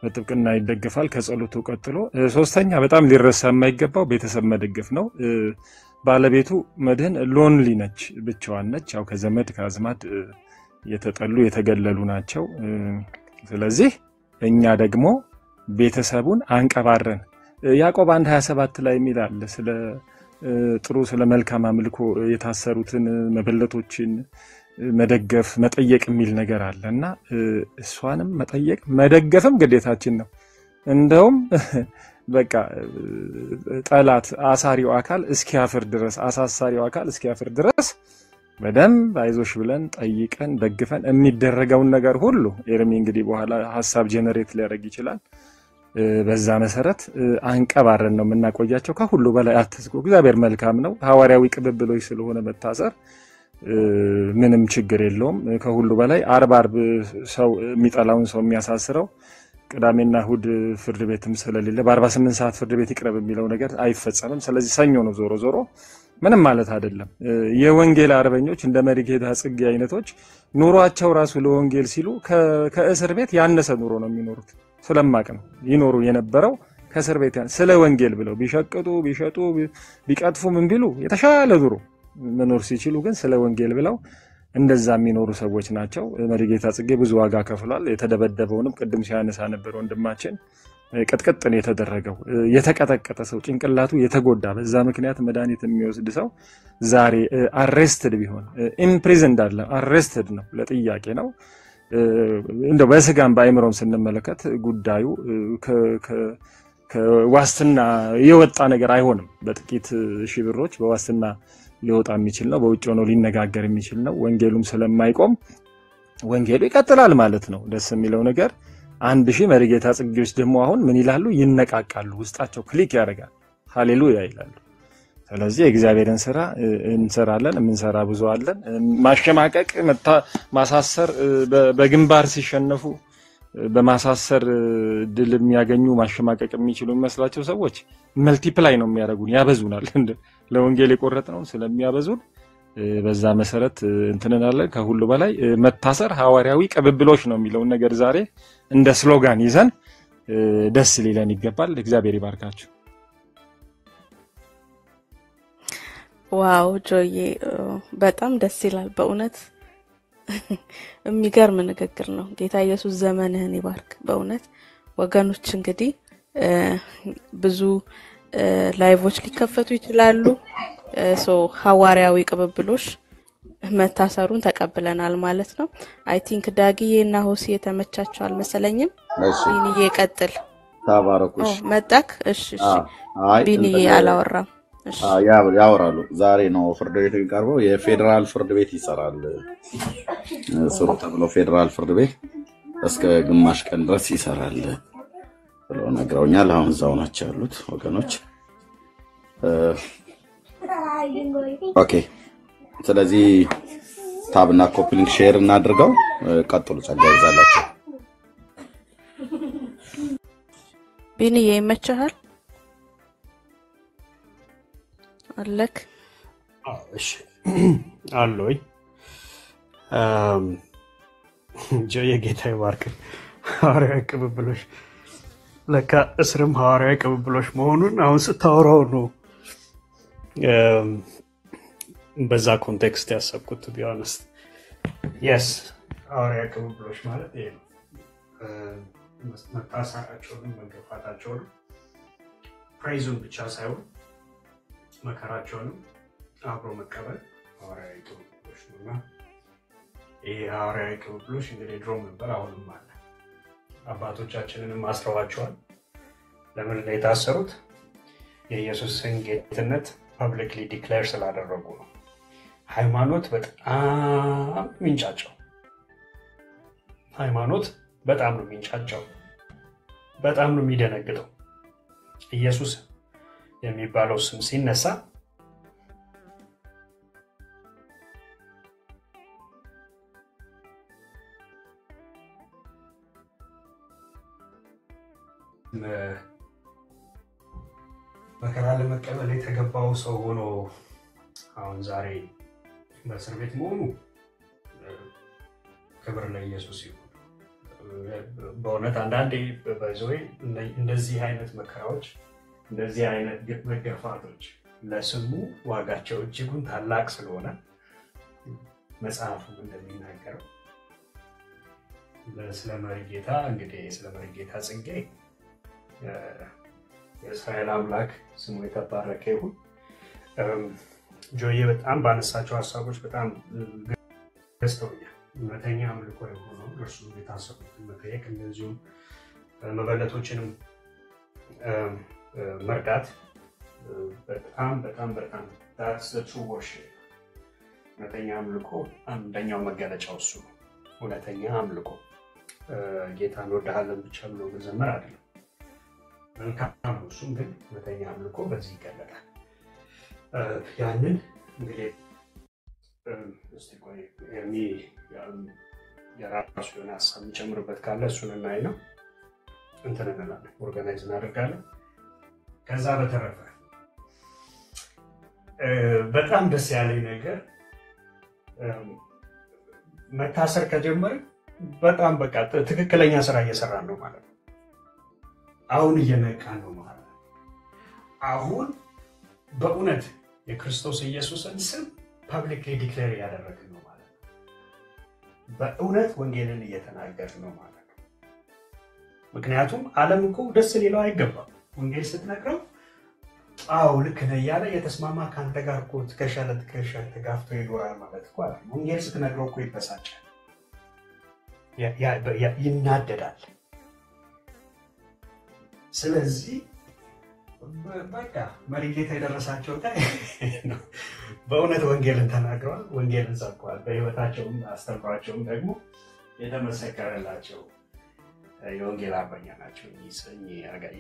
በጥብቅና ይደገፋል። ከጸሎቱ ቀጥሎ ሶስተኛ በጣም ሊረሳ የማይገባው ቤተሰብ መደገፍ ነው። ባለቤቱ መድህን ሎንሊ ነች፣ ብቻዋን ነች። ያው ከዘመድ ከአዝማድ የተጠሉ የተገለሉ ናቸው። ስለዚህ እኛ ደግሞ ቤተሰቡን አንቀባረን ያዕቆብ 1:27 ላይ የሚላል ስለ ጥሩ ስለ መልካም አምልኮ የታሰሩትን መበለቶችን መደገፍ መጠየቅ የሚል ነገር አለና እሷንም መጠየቅ መደገፍም ግዴታችን ነው። እንደውም በቃ ጠላት አሳሪው አካል እስኪያፍር ድረስ አሳሳሪው አካል እስኪያፍር ድረስ በደንብ አይዞሽ ብለን ጠይቀን ደግፈን የሚደረገውን ነገር ሁሉ ኤርሚ እንግዲህ በኋላ ሐሳብ ጀነሬት ሊያደርግ ይችላል። በዛ መሰረት አንቀባረን ነው የምናቆያቸው። ከሁሉ በላይ አትስቁ። እግዚአብሔር መልካም ነው። ሐዋርያዊ ቅብብሎች ስለሆነ መታሰር ምንም ችግር የለውም። ከሁሉ በላይ አርብ ሰው የሚጠላውን ሰው የሚያሳስረው ቅዳሜና እሁድ ፍርድ ቤትም ስለሌለ በ48 ሰዓት ፍርድ ቤት ይቅረብ የሚለው ነገር አይፈጸምም። ስለዚህ ሰኞ ነው ዞሮ ዞሮ ምንም ማለት አይደለም። የወንጌል አርበኞች እንደ መሪጌታ ጽጌ አይነቶች ኑሯቸው ራሱ ለወንጌል ሲሉ ከእስር ቤት ያነሰ ኑሮ ነው የሚኖሩት። ስለማቅ ነው ይኖሩ የነበረው ከእስር ቤት ስለ ወንጌል ብለው ቢሸቅጡ ቢሸጡ ቢቀጥፉ ምን ቢሉ የተሻለ ኑሮ መኖር ሲችሉ ግን ስለ ወንጌል ብለው እንደዛ የሚኖሩ ሰዎች ናቸው። መሪጌታ ጽጌ ብዙ ዋጋ ከፍሏል። የተደበደበውንም ቅድም ሲያነሳ ነበር ወንድማችን ቅጥቅጥ ነው የተደረገው። የተቀጠቀጠ ሰው ጭንቅላቱ የተጎዳ በዛ ምክንያት መድኃኒት የሚወስድ ሰው ዛሬ አሬስትድ ቢሆን ኢምፕሪዝንድ አለ አሬስትድ ነው ለጥያቄ ነው። እንደው በስጋም በአይምሮም ስንመለከት ጉዳዩ ከዋስትና የወጣ ነገር አይሆንም። በጥቂት ሺህ ብሮች በዋስትና ሊወጣ የሚችል ነው። በውጭ ሆኖ ሊነጋገር የሚችል ነው። ወንጌሉም ስለማይቆም ወንጌሉ ይቀጥላል ማለት ነው። ደስ የሚለው ነገር 1000 መሪጌታ ጽጌዎች ደግሞ አሁን ምን ይላሉ? ይነቃቃሉ። ውስጣቸው ክሊክ ያደርጋል። ሃሌሉያ ይላሉ። ስለዚህ የእግዚአብሔርን ስራ እንሰራለን። የምንሰራ ብዙ አለን። ማሸማቀቅ ማሳሰር በግንባር ሲሸነፉ በማሳሰር ድል የሚያገኙ ማሸማቀቅ የሚችሉ የሚመስላቸው ሰዎች መልቲፕላይ ነው የሚያደርጉን፣ ያበዙናል። ለወንጌል የቆረጥነውን ስለሚያበዙን በዛ መሰረት እንትነናለን። ከሁሉ በላይ መታሰር ሐዋርያዊ ቅብብሎች ነው የሚለውን ነገር ዛሬ እንደ ስሎጋን ይዘን ደስ ሊለን ይገባል። እግዚአብሔር ይባርካችሁ። ዋው ጆዬ በጣም ደስ ይላል በእውነት የሚገርም ንግግር ነው። ጌታ ኢየሱስ ዘመንህን ይባርክ። በእውነት ወገኖች እንግዲህ ብዙ ላይቮች ሊከፈቱ ይችላሉ። ሐዋርያዊ ቅብብሎሽ መታሰሩን ተቀብለናል ማለት ነው። አይ ቲንክ ዳጊዬና ሆሲ የተመቻቸው አልመሰለኝም። ቢኒዬ ቀጥል። ተባረኩሽ። መጣክ? እሺ ቢኒዬ አላወራም። እሺ ያወራሉ። ዛሬ ነው ፍርድ ቤት የሚቀርበው። የፌደራል ፍርድ ቤት ይሰራል ስሩ ተብሎ ፌደራል ፍርድ ቤት እስከ ግማሽ ቀን ድረስ ይሰራል ብለው ነግረውኛል። አሁን እዛው ናቸው ያሉት ወገኖች። ኦኬ ስለዚህ ታብና ኮፒ ሊንክ ሼር እናድርገው ቀጥሉ ጸጋ ይዛላችሁ ቢኒ ይመችሃል አለክ እሺ አሎይ ጆዬ ጌታ ይባርክ ሐዋርያዊ ቅብብሎሽ ለካ እስርም ሐዋርያዊ ቅብብሎሽ መሆኑን አሁን ስታወራው ነው በዛ ኮንቴክስት ያሰብኩት to be honest yes ሐዋርያዊ ቅብብሎሽ ማለት ይሄ ነው መታሰራቸውን መገፋታቸውን ፕሬዙን ብቻ ሳይሆን መከራቸውን አብሮ መቀበል ሐዋርያዊ ቅብብሎሽ ነውና ይሄ ሐዋርያዊ ቅብብሎሽ እንግዲህ ድሮም ነበር አሁንም አለ አባቶቻችንንም አስረዋቸዋል ለምን ላይ ታሰሩት የኢየሱስን ጌትነት ፐብሊክሊ ዲክሌር ስላደረጉ ነው ሃይማኖት በጣም ሚንጫጫው ሃይማኖት በጣም ነው ሚንጫጫው በጣም ነው የሚደነግጠው ኢየሱስ የሚባለው ስም ሲነሳ መከራ ለመቀበል የተገባው ሰው ሆኖ አሁን ዛሬ በእስር ቤት መሆኑ ክብር ለኢየሱስ ይሁን በእውነት አንዳንዴ በዞይ እንደዚህ አይነት መከራዎች እንደዚህ አይነት መገፋቶች ለስሙ ዋጋቸው እጅጉን ታላቅ ስለሆነ መጽሐፉ እንደሚናገረው ስለ መሪጌታ እንግዲህ ስለ መሪጌታ ጽጌ የእስራኤል አምላክ ስሙ የተባረከ ይሁን ጆዬ በጣም ባነሳቸው ሐሳቦች በጣም ገዝተውኛል እውነተኛ አምልኮ የሆነው እርሱ የታሰሩትን መጠየቅ እንደዚሁም መበለቶችንም መርዳት በጣም that's the true worship እውነተኛ አምልኮ አንደኛው መገለጫው እሱ ነው እውነተኛ አምልኮ ጌታን ወደሃለን ብቻ ብሎ መዘመር አይደለም መልካም እሱም ግን እውነተኛ አምልኮ በዚህ ይገለጣል ያንን እንግዲህ እስቲ ቆይ ኤርሚ የራሱ የሆነ ሀሳብ የሚጨምርበት ካለ እሱን እናይ ነው እንትን እንላለን ኦርጋናይዝ እናደርጋለን ከዛ በተረፈ በጣም ደስ ያለኝ ነገር መታሰር ከጀመረ በጣም በቃ ትክክለኛ ስራ እየሰራን ነው ማለት ነው አሁን እየነቃን ነው ማለት ነው አሁን በእውነት የክርስቶስ ኢየሱስን ስም ፐብሊክሊ ዲክሌር ያደረግን ነው ማለት ነው በእውነት ወንጌልን እየተናገርን ነው ማለት ነው ምክንያቱም ዓለም እኮ ደስ ሊለው አይገባም ወንጌል ስትነግረው አው ልክ ነው ያለ የተስማማ ካንተ ጋር እኮ ትከሻ ለትከሻ ተጋፍቶ ይኖራል ማለት እኮ አይደል ወንጌል ስትነግረው እኮ ይበሳጫል ይናደዳል ስለዚህ በቃ መሪጌታ የደረሳቸው ጋር በእውነት ወንጌልን ተናግረዋል ወንጌልን ሰብከዋል በህይወታቸውም አስተምሯቸውም ደግሞ የተመሰከረላቸው የወንጌል አርበኛ ናቸው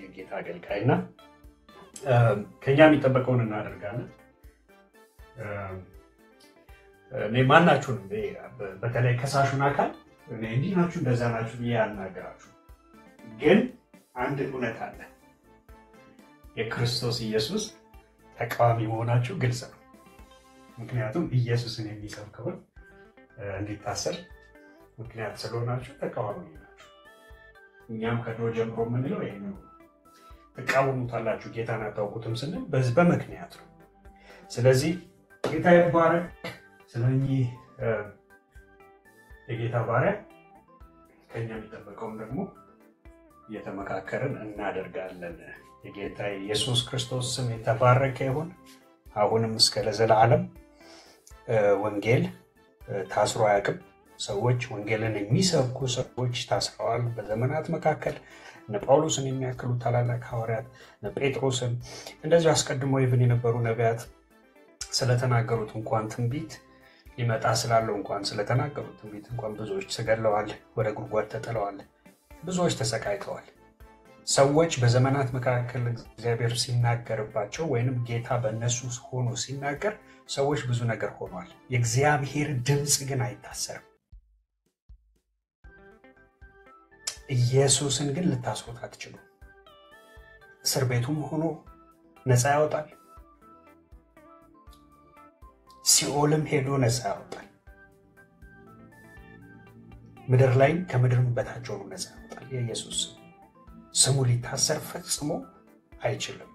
የጌታ አገልጋይና ከኛ የሚጠበቀውን እናደርጋለን እኔ ማናችሁን በተለይ ከሳሹን አካል እንዲህ ናችሁ እንደዛ ናችሁ ብዬ አልናገራችሁ ግን አንድ እውነት አለ የክርስቶስ ኢየሱስ ተቃዋሚ መሆናችሁ ግልጽ ነው ምክንያቱም ኢየሱስን የሚሰብከው እንዲታሰር ምክንያት ስለሆናችሁ ተቃዋሚ ናችሁ እኛም ከድሮ ጀምሮ የምንለው ይሄ ነው ተቃውሙታላችሁ ጌታን አታውቁትም ስንል በምክንያት ነው ስለዚህ ጌታ ይባረክ ስለዚህ የጌታ ባሪያ ከኛ የሚጠበቀውን ደግሞ እየተመካከርን እናደርጋለን የጌታ ኢየሱስ ክርስቶስ ስም የተባረከ ይሁን አሁንም እስከ ለዘላለም ወንጌል ታስሮ አያውቅም ሰዎች ወንጌልን የሚሰብኩ ሰዎች ታስረዋል በዘመናት መካከል እነ ጳውሎስን የሚያክሉ ታላላቅ ሐዋርያት እነ ጴጥሮስን እንደዚህ አስቀድሞ ይብን የነበሩ ነቢያት ስለተናገሩት እንኳን ትንቢት ሊመጣ ስላለው እንኳን ስለተናገሩት ትንቢት እንኳን ብዙዎች ተገድለዋል ወደ ጉድጓድ ተጥለዋል ብዙዎች ተሰቃይተዋል ሰዎች በዘመናት መካከል እግዚአብሔር ሲናገርባቸው ወይንም ጌታ በእነሱ ሆኖ ሲናገር ሰዎች ብዙ ነገር ሆኗል። የእግዚአብሔር ድምፅ ግን አይታሰርም። ኢየሱስን ግን ልታስሩት አትችሉም። እስር ቤቱም ሆኖ ነፃ ያወጣል። ሲኦልም ሄዶ ነፃ ያወጣል። ምድር ላይ ከምድርም በታች ሆኖ ነፃ ያወጣል። የኢየሱስ ስሙ ሊታሰር ፈጽሞ አይችልም።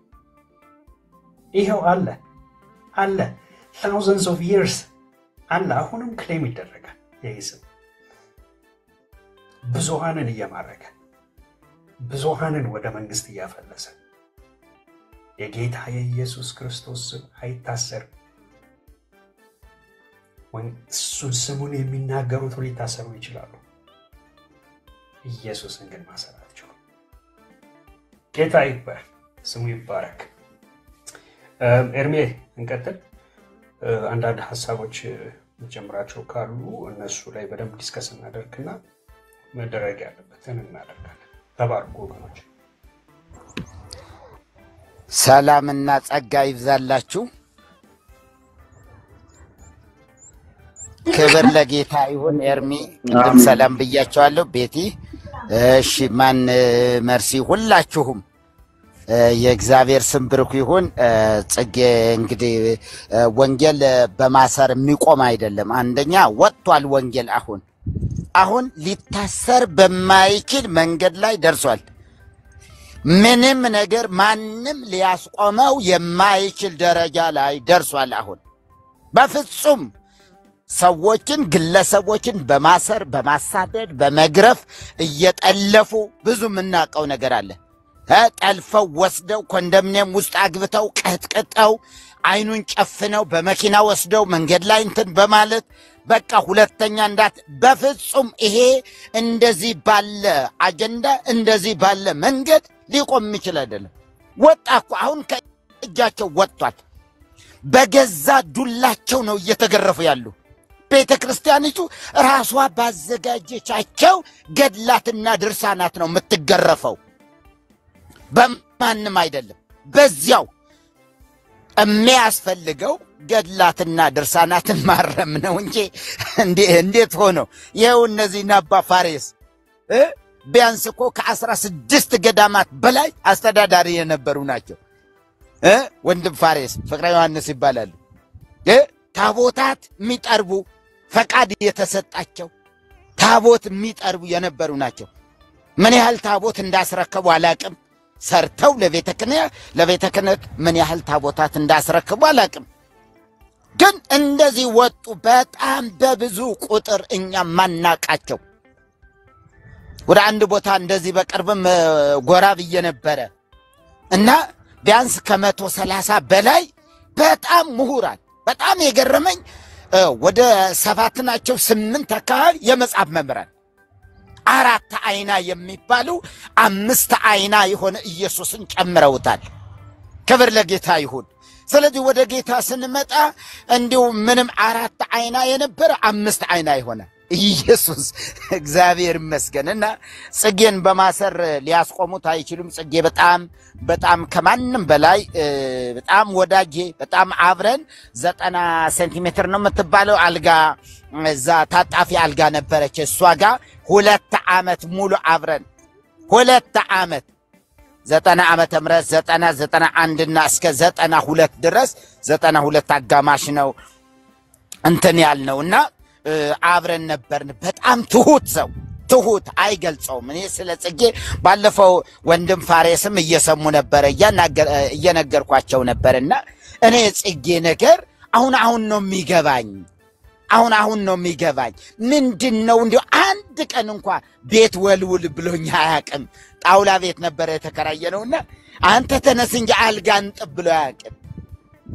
ይሄው አለ thousands of years አለ። አሁንም ክሌም ይደረጋል። የኢየሱስ ብዙሃንን እየማረከ ብዙሃንን ወደ መንግስት እያፈለሰ የጌታ የኢየሱስ ክርስቶስ ስም አይታሰርም። እሱን ስሙን የሚናገሩት ሊታሰሩ ይችላሉ። ኢየሱስን ግን ማሰር አትችሉም። ጌታ ይባረክ፣ ስሙ ይባረክ። ኤርሜ እንቀጥል። አንዳንድ ሀሳቦች ጀምራቸው ካሉ እነሱ ላይ በደንብ ዲስከስ እናደርግና መደረግ ያለበትን እናደርጋለን። ተባርኩ ወገኖች። ሰላምና ጸጋ ይብዛላችሁ። ክብር ለጌታ ይሁን። ኤርሚ ቅድም ሰላም ብያቸዋለሁ። ቤቲ እሺ፣ ማን መርሲ፣ ሁላችሁም የእግዚአብሔር ስም ብሩክ ይሁን። ጽጌ እንግዲህ ወንጌል በማሰር የሚቆም አይደለም። አንደኛ ወጥቷል ወንጌል አሁን ሊታሰር በማይችል መንገድ ላይ ደርሷል። ምንም ነገር ማንም ሊያስቆመው የማይችል ደረጃ ላይ ደርሷል። አሁን በፍጹም ሰዎችን ግለሰቦችን በማሰር በማሳደድ በመግረፍ እየጠለፉ ብዙ የምናውቀው ነገር አለ። ጠልፈው ወስደው ኮንዶሚኒየም ውስጥ አግብተው ቀጥቅጠው አይኑን ጨፍነው በመኪና ወስደው መንገድ ላይ እንትን በማለት በቃ ሁለተኛ እንዳት በፍጹም ይሄ እንደዚህ ባለ አጀንዳ እንደዚህ ባለ መንገድ ሊቆም የሚችል አይደለም። ወጣ እኮ አሁን ከእጃቸው ወጥቷል። በገዛ ዱላቸው ነው እየተገረፉ ያሉ። ቤተ ክርስቲያኒቱ ራሷ ባዘጋጀቻቸው ገድላትና ድርሳናት ነው የምትገረፈው፣ በማንም አይደለም። በዚያው የሚያስፈልገው ገድላትና ድርሳናትን ማረም ነው እንጂ እንዴት ሆኖ ይኸው እነዚህ ናባ ፋሬስ ቢያንስ እኮ ከ16 ገዳማት በላይ አስተዳዳሪ የነበሩ ናቸው። ወንድም ፋሬስ ፍቅረ ዮሐንስ ይባላሉ። ታቦታት የሚጠርቡ ፈቃድ የተሰጣቸው ታቦት የሚጠርቡ የነበሩ ናቸው። ምን ያህል ታቦት እንዳስረከቡ አላቅም። ሰርተው ለቤተ ክህነት ምን ያህል ታቦታት እንዳስረከቡ አላቅም። ግን እንደዚህ ወጡ። በጣም በብዙ ቁጥር እኛ ማናቃቸው። ወደ አንድ ቦታ እንደዚህ በቅርብም ጎራ ብዬ ነበረ እና ቢያንስ ከ130 በላይ በጣም ምሁራን፣ በጣም የገረመኝ ወደ 7 ናቸው 8 አካባቢ የመጽሐፍ መምህራን፣ 4 አይና የሚባሉ 5 አይና የሆነ ኢየሱስን ጨምረውታል። ክብር ለጌታ ይሁን። ስለዚህ ወደ ጌታ ስንመጣ እንዲሁ ምንም 4 አይና የነበረ 5 አይና የሆነ ኢየሱስ እግዚአብሔር ይመስገንና ጽጌን በማሰር ሊያስቆሙት አይችሉም። ጽጌ በጣም ከማንም በላይ በጣም ወዳጄ፣ በጣም አብረን 90 ሴንቲሜትር ነው የምትባለው አልጋ፣ እዛ ታጣፊ አልጋ ነበረች እሷ ጋር 2 ዓመት ሙሉ አብረን 2 ዓመት 90 ዓመተ ምህረት 91 እና እስከ 92 ድረስ 92 አጋማሽ ነው እንትን ያልነውና አብረን ነበርን። በጣም ትሁት አይገልጸውም። እኔ ስለ ጽጌ ባለፈው ወንድም ፋሬስም እየሰሙ ነበር እየነገርኳቸው ነበርና እኔ ጽጌ ነገር አሁን ነው የሚገባኝ። አሁን ነው የሚገባኝ። ምንድነው እንዲው አንድ ቀን እንኳን ቤት ወልውል ብሎኝ አያውቅም። ጣውላ ቤት ነበር የተከራየነውና አንተ ተነስ እንጂ አልጋ እንጥብ ብሎ አያውቅም።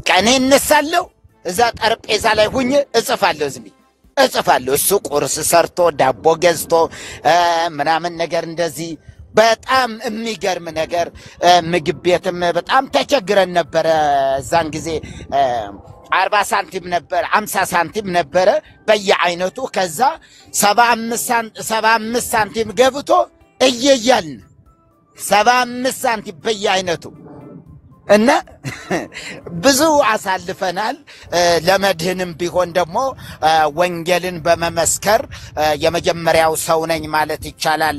ቀኔ እነሳለሁ እዛ ጠረጴዛ ላይ ሁኜ እጽፋለሁ እጽፋለሁ። እሱ ቁርስ ሰርቶ ዳቦ ገዝቶ ምናምን ነገር እንደዚህ በጣም የሚገርም ነገር። ምግብ ቤትም በጣም ተቸግረን ነበረ እዛን ጊዜ 40 ሳንቲም ነበር 50 ሳንቲም ነበረ በየአይነቱ። ከዛ 75 ሳንቲም ገብቶ እየያልን 75 ሳንቲም በየአይነቱ እና ብዙ አሳልፈናል። ለመድህንም ቢሆን ደግሞ ወንጌልን በመመስከር የመጀመሪያው ሰው ነኝ ማለት ይቻላል።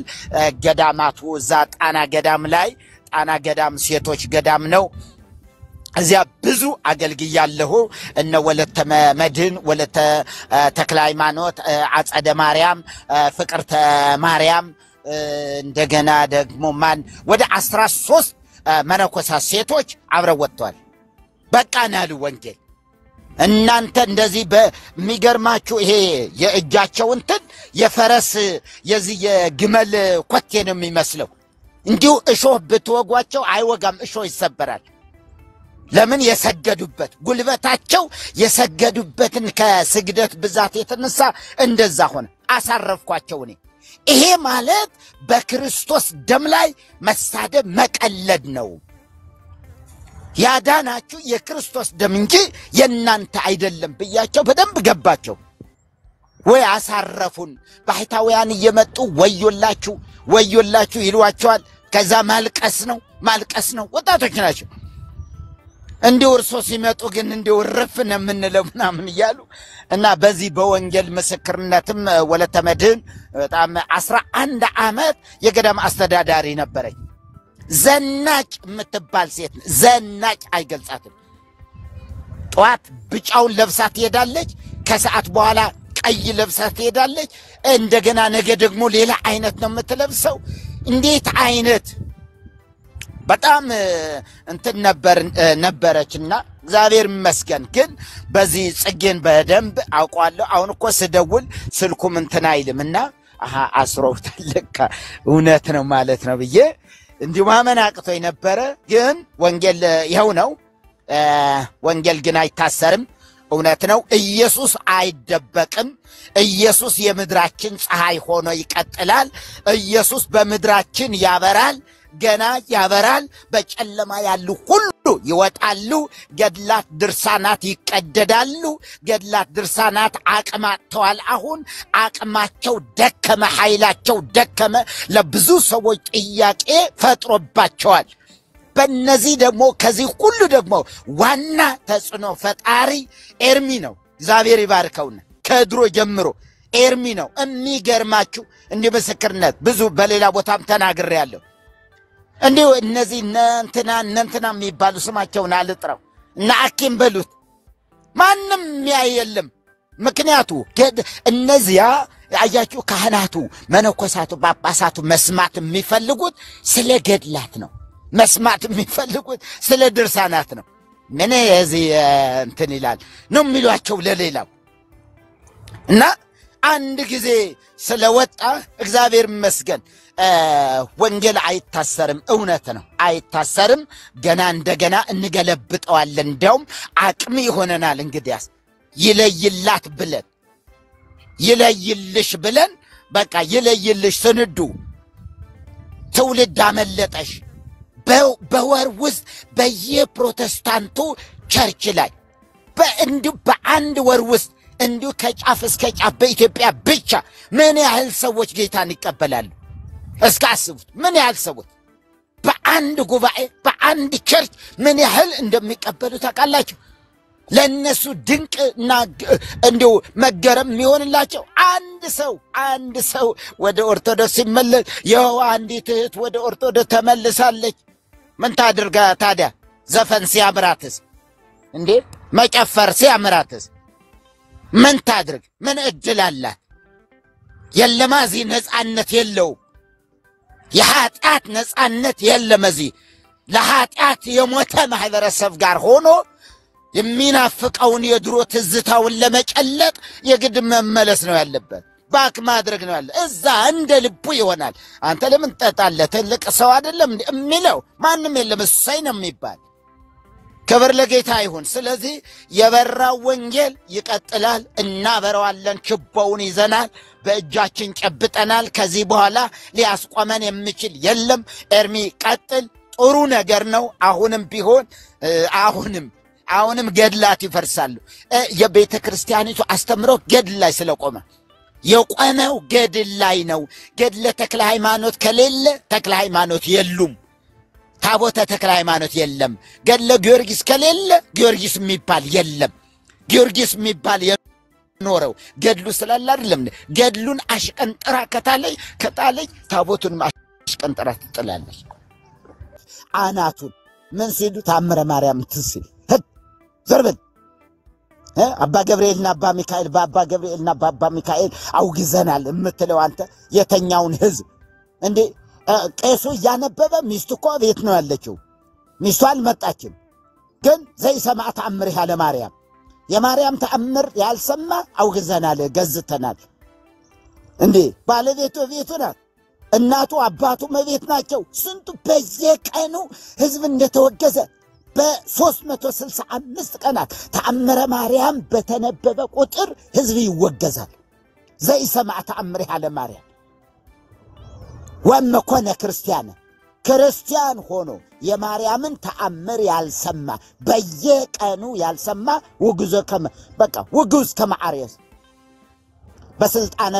ገዳማቱ እዛ ጣና ገዳም ላይ ጣና ገዳም ሴቶች ገዳም ነው። እዚያ ብዙ አገልግያለሁ። እነ ወለተ መድህን፣ ወለተ ተክለ ሃይማኖት፣ አጸደ ማርያም፣ ፍቅርተ ማርያም እንደገና ደግሞ ማን ወደ 13 መነኮሳት ሴቶች አብረው ወጥተዋል። በቃና ያሉ ወንጌል እናንተ እንደዚህ በሚገርማችሁ ይሄ የእጃቸው እንትን የፈረስ የዚህ የግመል ኮቴ ነው የሚመስለው። እንዲሁ እሾህ ብትወጓቸው አይወጋም፣ እሾህ ይሰበራል። ለምን? የሰገዱበት ጉልበታቸው የሰገዱበትን ከስግደት ብዛት የተነሳ እንደዛ ሆነ። አሳረፍኳቸው እኔ። ይሄ ማለት በክርስቶስ ደም ላይ መሳደብ መቀለድ ነው። ያዳናችሁ የክርስቶስ ደም እንጂ የእናንተ አይደለም ብያቸው በደንብ ገባቸው። ወይ አሳረፉን። ባህታውያን እየመጡ ወዮላችሁ ወዮላችሁ ይሏቸዋል። ከዛ ማልቀስ ነው። ወጣቶች ናቸው። እንዲው እርሶ ሲመጡ ግን እንዲው ረፍነ ምንለው ምናምን ይያሉ እና በዚህ በወንጌል ምስክርነትም ወለተ መድህን በጣም 11 ዓመት የገዳም አስተዳዳሪ ነበረች። ዘናጭ የምትባል ሴት ዘናጭ አይገልጻትም። ጧት ብጫውን ለብሳ ትሄዳለች፣ ከሰዓት በኋላ ቀይ ለብሳ ትሄዳለች። እንደገና ነገ ደግሞ ሌላ አይነት ነው የምትለብሰው። እንዴት አይነት በጣም እንትን ነበረችና እግዚአብሔር ይመስገን። ግን በዚህ ጽጌን በደንብ አውቀዋለሁ። አሁን እኮ ስደውል ስልኩም እንትን አይልምና አስሮታል ለካ እውነት ነው ማለት ነው ብዬ እንዲሁ ማመን አቅቶኝ ነበረ። ግን ወንጌል ይኸው ነው። ወንጌል ግን አይታሰርም። እውነት ነው። ኢየሱስ አይደበቅም። ኢየሱስ የምድራችን ፀሐይ ሆኖ ይቀጥላል። ኢየሱስ በምድራችን ያበራል፣ ገና ያበራል። በጨለማ ያሉ ሁሉ ይወጣሉ። ገድላት ድርሳናት ይቀደዳሉ። ገድላት ድርሳናት አቅማተዋል። አሁን አቅማቸው ደከመ፣ ኃይላቸው ደከመ። ለብዙ ሰዎች ጥያቄ ፈጥሮባቸዋል። በእነዚህ ደግሞ ከዚህ ሁሉ ደግሞ ዋና ተጽዕኖ ፈጣሪ ኤርሚ ነው። እግዚአብሔር ይባርከውና ከድሮ ጀምሮ ኤርሚ ነው። የሚገርማችሁ እንዲህ ምስክርነት ብዙ በሌላ ቦታም ተናግሬያለሁ። እንዲሁ እነዚህ እንትና የሚባሉ ስማቸውን አልጥረው እና አኪም በሉት ማንም የለም። ምክንያቱ እነዚያ አያችሁ ካህናቱ፣ መነኮሳቱ፣ ጳጳሳቱ መስማት የሚፈልጉት ስለ ገድላት ነው። መስማት የሚፈልጉት ስለ ድርሳናት ነው። ምን እዚህ እንትን ይላል ነው የሚሏቸው ለሌላው። እና አንድ ጊዜ ስለወጣ እግዚአብሔር ይመስገን ወንጌል አይታሰርም። እውነት ነው፣ አይታሰርም። ገና እንደገና እንገለብጠዋለን። እንደውም አቅም ይሆነናል። እንግዲያስ ይለይላት ብለን ይለይልሽ ብለን በቃ ይለይልሽ ስንዱ ትውልድ አመለጠሽ በወር ውስጥ በየፕሮቴስታንቱ ቸርች ላይ በእንዲሁ በአንድ ወር ውስጥ እንዲሁ ከጫፍ እስከ ጫፍ በኢትዮጵያ ብቻ ምን ያህል ሰዎች ጌታን ይቀበላሉ? እስከ አስቡት። ምን ያህል ሰዎች በአንድ ጉባኤ በአንድ ቸርች ምን ያህል እንደሚቀበሉ ታውቃላችሁ? ለነሱ ድንቅና እንዲሁ መገረም የሚሆንላቸው አንድ ሰው ወደ ኦርቶዶክስ ሲመለስ ይኸው አንዲት እህት ወደ ኦርቶዶክስ ተመልሳለች። ምን ታድርጋ ታዲያ? ዘፈን ሲያምራትስ እንዴ? መጨፈር ሲያምራትስ ምን ታድርግ? ምን እድል አላት? የለም እዚህ ነፃነት የለውም። የኃጢአት ነፃነት የለም። እዚህ ለኃጢአት የሞተ ማህበረሰብ ጋር ሆኖ የሚናፍቀውን የድሮ ትዝታውን ለመጨለጥ የግድ መመለስ ነው ያለበት። ባክ ማድረግ ነው ያለ። እዛ እንደ ልቡ ይሆናል። አንተ ለምን ትጠጣለህ? ትልቅ ሰው አይደለም የሚለው ማንም የለም። እሰይ ነው የሚባል። ክብር ለጌታ ይሁን። ስለዚህ የበራው ወንጌል ይቀጥላል። እናበረዋለን። ችቦውን ይዘናል፣ በእጃችን ጨብጠናል። ከዚህ በኋላ ሊያስቆመን የሚችል የለም። ኤርሚ ቀጥል። ጥሩ ነገር ነው። አሁንም ቢሆን አሁንም ገድላት ይፈርሳሉ። የቤተ ክርስቲያኒቱ አስተምሮ ገድል ላይ ስለቆመ የቆመው ገድል ላይ ነው። ገድለ ተክለ ሃይማኖት ከሌለ ተክለ ሃይማኖት የሉም። ታቦተ ተክለ ሃይማኖት የለም። ገድለ ጊዮርጊስ ከሌለ ጊዮርጊስ የሚባል የለም። ጊዮርጊስ የሚባል የኖረው ገድሉ ስላለ አይደለም። ገድሉን አሽቀንጥራ ከጣለች ታቦቱን አሽቀንጥራ ትጥላለች። አናቱን ምን ሲሉ ታምረ ማርያም ትስል ዘርበል አባ ገብርኤልና አባ ሚካኤል በአባ ገብርኤልና በአባ ሚካኤል አውግዘናል የምትለው አንተ የተኛውን ህዝብ እንዴ? ቄሱ እያነበበ ሚስቱ እኮ ቤት ነው ያለችው። ሚስቱ አልመጣችም። ግን ዘይሰማ ተአምር ያለ ማርያም የማርያም ተአምር ያልሰማ አውግዘናል፣ ገዝተናል። እንዴ ባለቤቱ ቤቱ ናት። እናቱ አባቱ መቤት ናቸው። ስንቱ በየቀኑ ህዝብ እንደተወገዘ በ365 ቀናት ተአምረ ማርያም በተነበበ ቁጥር ህዝብ ይወገዛል። ዘይሰማ ተአምር ያለ ማርያም ወመኮነ ክርስቲያን ሆኖ የማርያምን ተአምር ያልሰማ በየቀኑ ያልሰማ ውጉዝ ከመዓርየስ በስልጣነ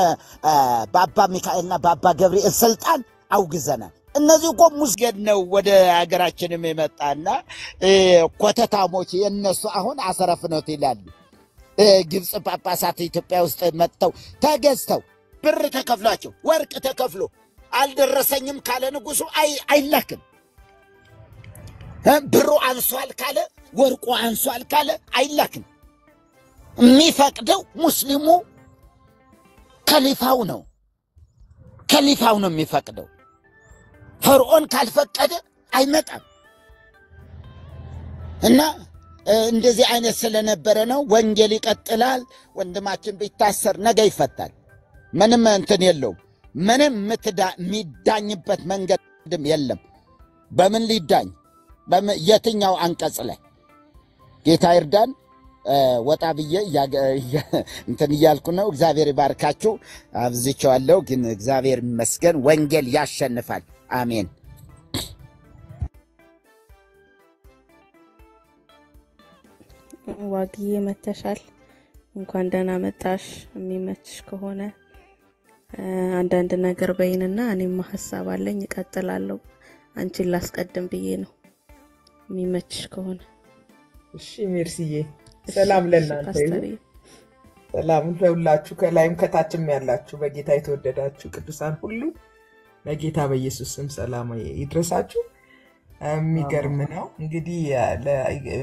በአባ ሚካኤልና በአባ ገብርኤል ስልጣን አውግዘናል። እነዚህ እኮ ሙስገድ ነው ወደ ሀገራችንም የመጣና ኮተታሞች የነሱ አሁን አሰረፍነት ይላሉ። ግብጽ ጳጳሳት ኢትዮጵያ ውስጥ መጥተው ተገዝተው ብር ተከፍሏቸው ወርቅ ተከፍሎ አልደረሰኝም ካለ ንጉሱ አይላክም። ብሩ አንሷል ካለ ወርቁ አንሷል ካለ አይላክም። የሚፈቅደው ሙስሊሙ ከሊፋው ነው የሚፈቅደው። ፈርዖን ካልፈቀደ አይመጣም። እና እንደዚህ አይነት ስለነበረ ነው። ወንጌል ይቀጥላል። ወንድማችን ቢታሰር ነገ ይፈታል። ምንም እንትን የለውም። ምንም የሚዳኝበት መንገድም የለም። በምን ሊዳኝ? የትኛው አንቀጽ ላይ? ጌታ ይርዳን። ወጣ ብዬ እንትን እያልኩ ነው። እግዚአብሔር ይባርካችሁ። አብዝቼዋለሁ፣ ግን እግዚአብሔር ይመስገን። ወንጌል ያሸንፋል። አሜን። ዋግዬ መተሻል። እንኳን ደህና መጣሽ። የሚመችሽ ከሆነ አንዳንድ ነገር በይንና እኔም ሐሳብ አለኝ እቀጥላለሁ። አንቺን ላስቀድም ብዬ ነው የሚመችሽ ከሆነ። እሺ ሜርሲዬ። ሰላም ለእናንተ ይሁን። ሰላም ለሁላችሁ ከላይም ከታችም ያላችሁ በጌታ የተወደዳችሁ ቅዱሳን ሁሉ በጌታ በኢየሱስ ስም ሰላም ይድረሳችሁ። የሚገርም ነው እንግዲህ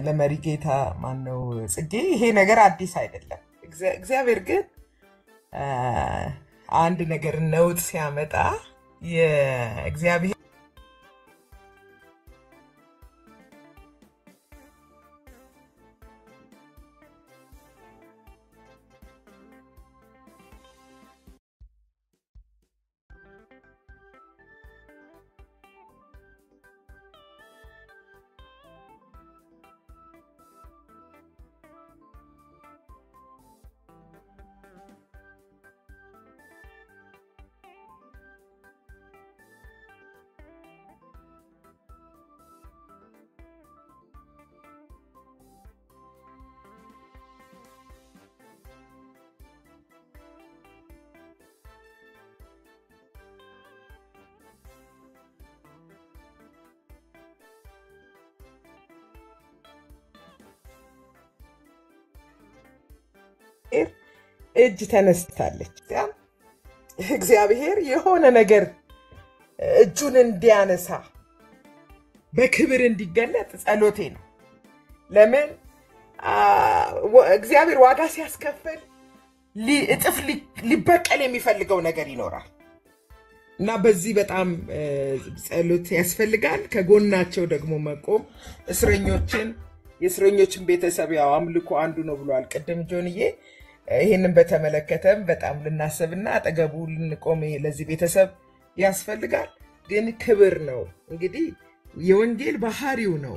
ለመሪጌታ ማነው ጽጌ ይሄ ነገር አዲስ አይደለም። እግዚአብሔር ግን አንድ ነገር ነውጥ ሲያመጣ የእግዚአብሔር እጅ ተነስታለች። እግዚአብሔር የሆነ ነገር እጁን እንዲያነሳ በክብር እንዲገለጥ ጸሎቴ ነው። ለምን እግዚአብሔር ዋጋ ሲያስከፍል እጥፍ ሊበቀል የሚፈልገው ነገር ይኖራል እና በዚህ በጣም ጸሎት ያስፈልጋል። ከጎናቸው ደግሞ መቆም የእስረኞችን ቤተሰብ ያው አምልኮ አንዱ ነው ብሏል ቅድም ጆንዬ። ይሄንን በተመለከተም በጣም ልናስብና አጠገቡ ልንቆም ለዚህ ቤተሰብ ያስፈልጋል። ግን ክብር ነው እንግዲህ የወንጌል ባህሪው ነው።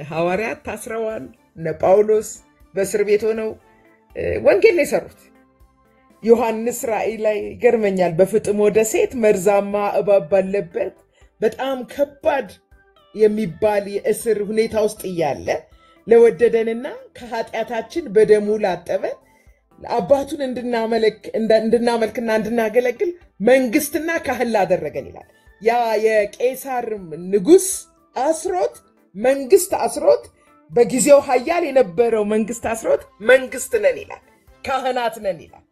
ሐዋርያት ታስረዋል። ጳውሎስ በእስር ቤት ሆነው ወንጌል ነው የሰሩት። ዮሐንስ ራእይ ላይ ይገርመኛል። በፍጥሞ ደሴት መርዛማ እባብ ባለበት በጣም ከባድ የሚባል የእስር ሁኔታ ውስጥ እያለ ለወደደንና ከኃጢአታችን በደሙ ላጠበን አባቱን እንድናመልክና እንድናገለግል መንግስትና ካህን ላደረገን ይላል። ያ የቄሳር ንጉስ አስሮት መንግስት አስሮት በጊዜው ኃያል የነበረው መንግስት አስሮት መንግስት ነን ይላል፣ ካህናት ነን ይላል።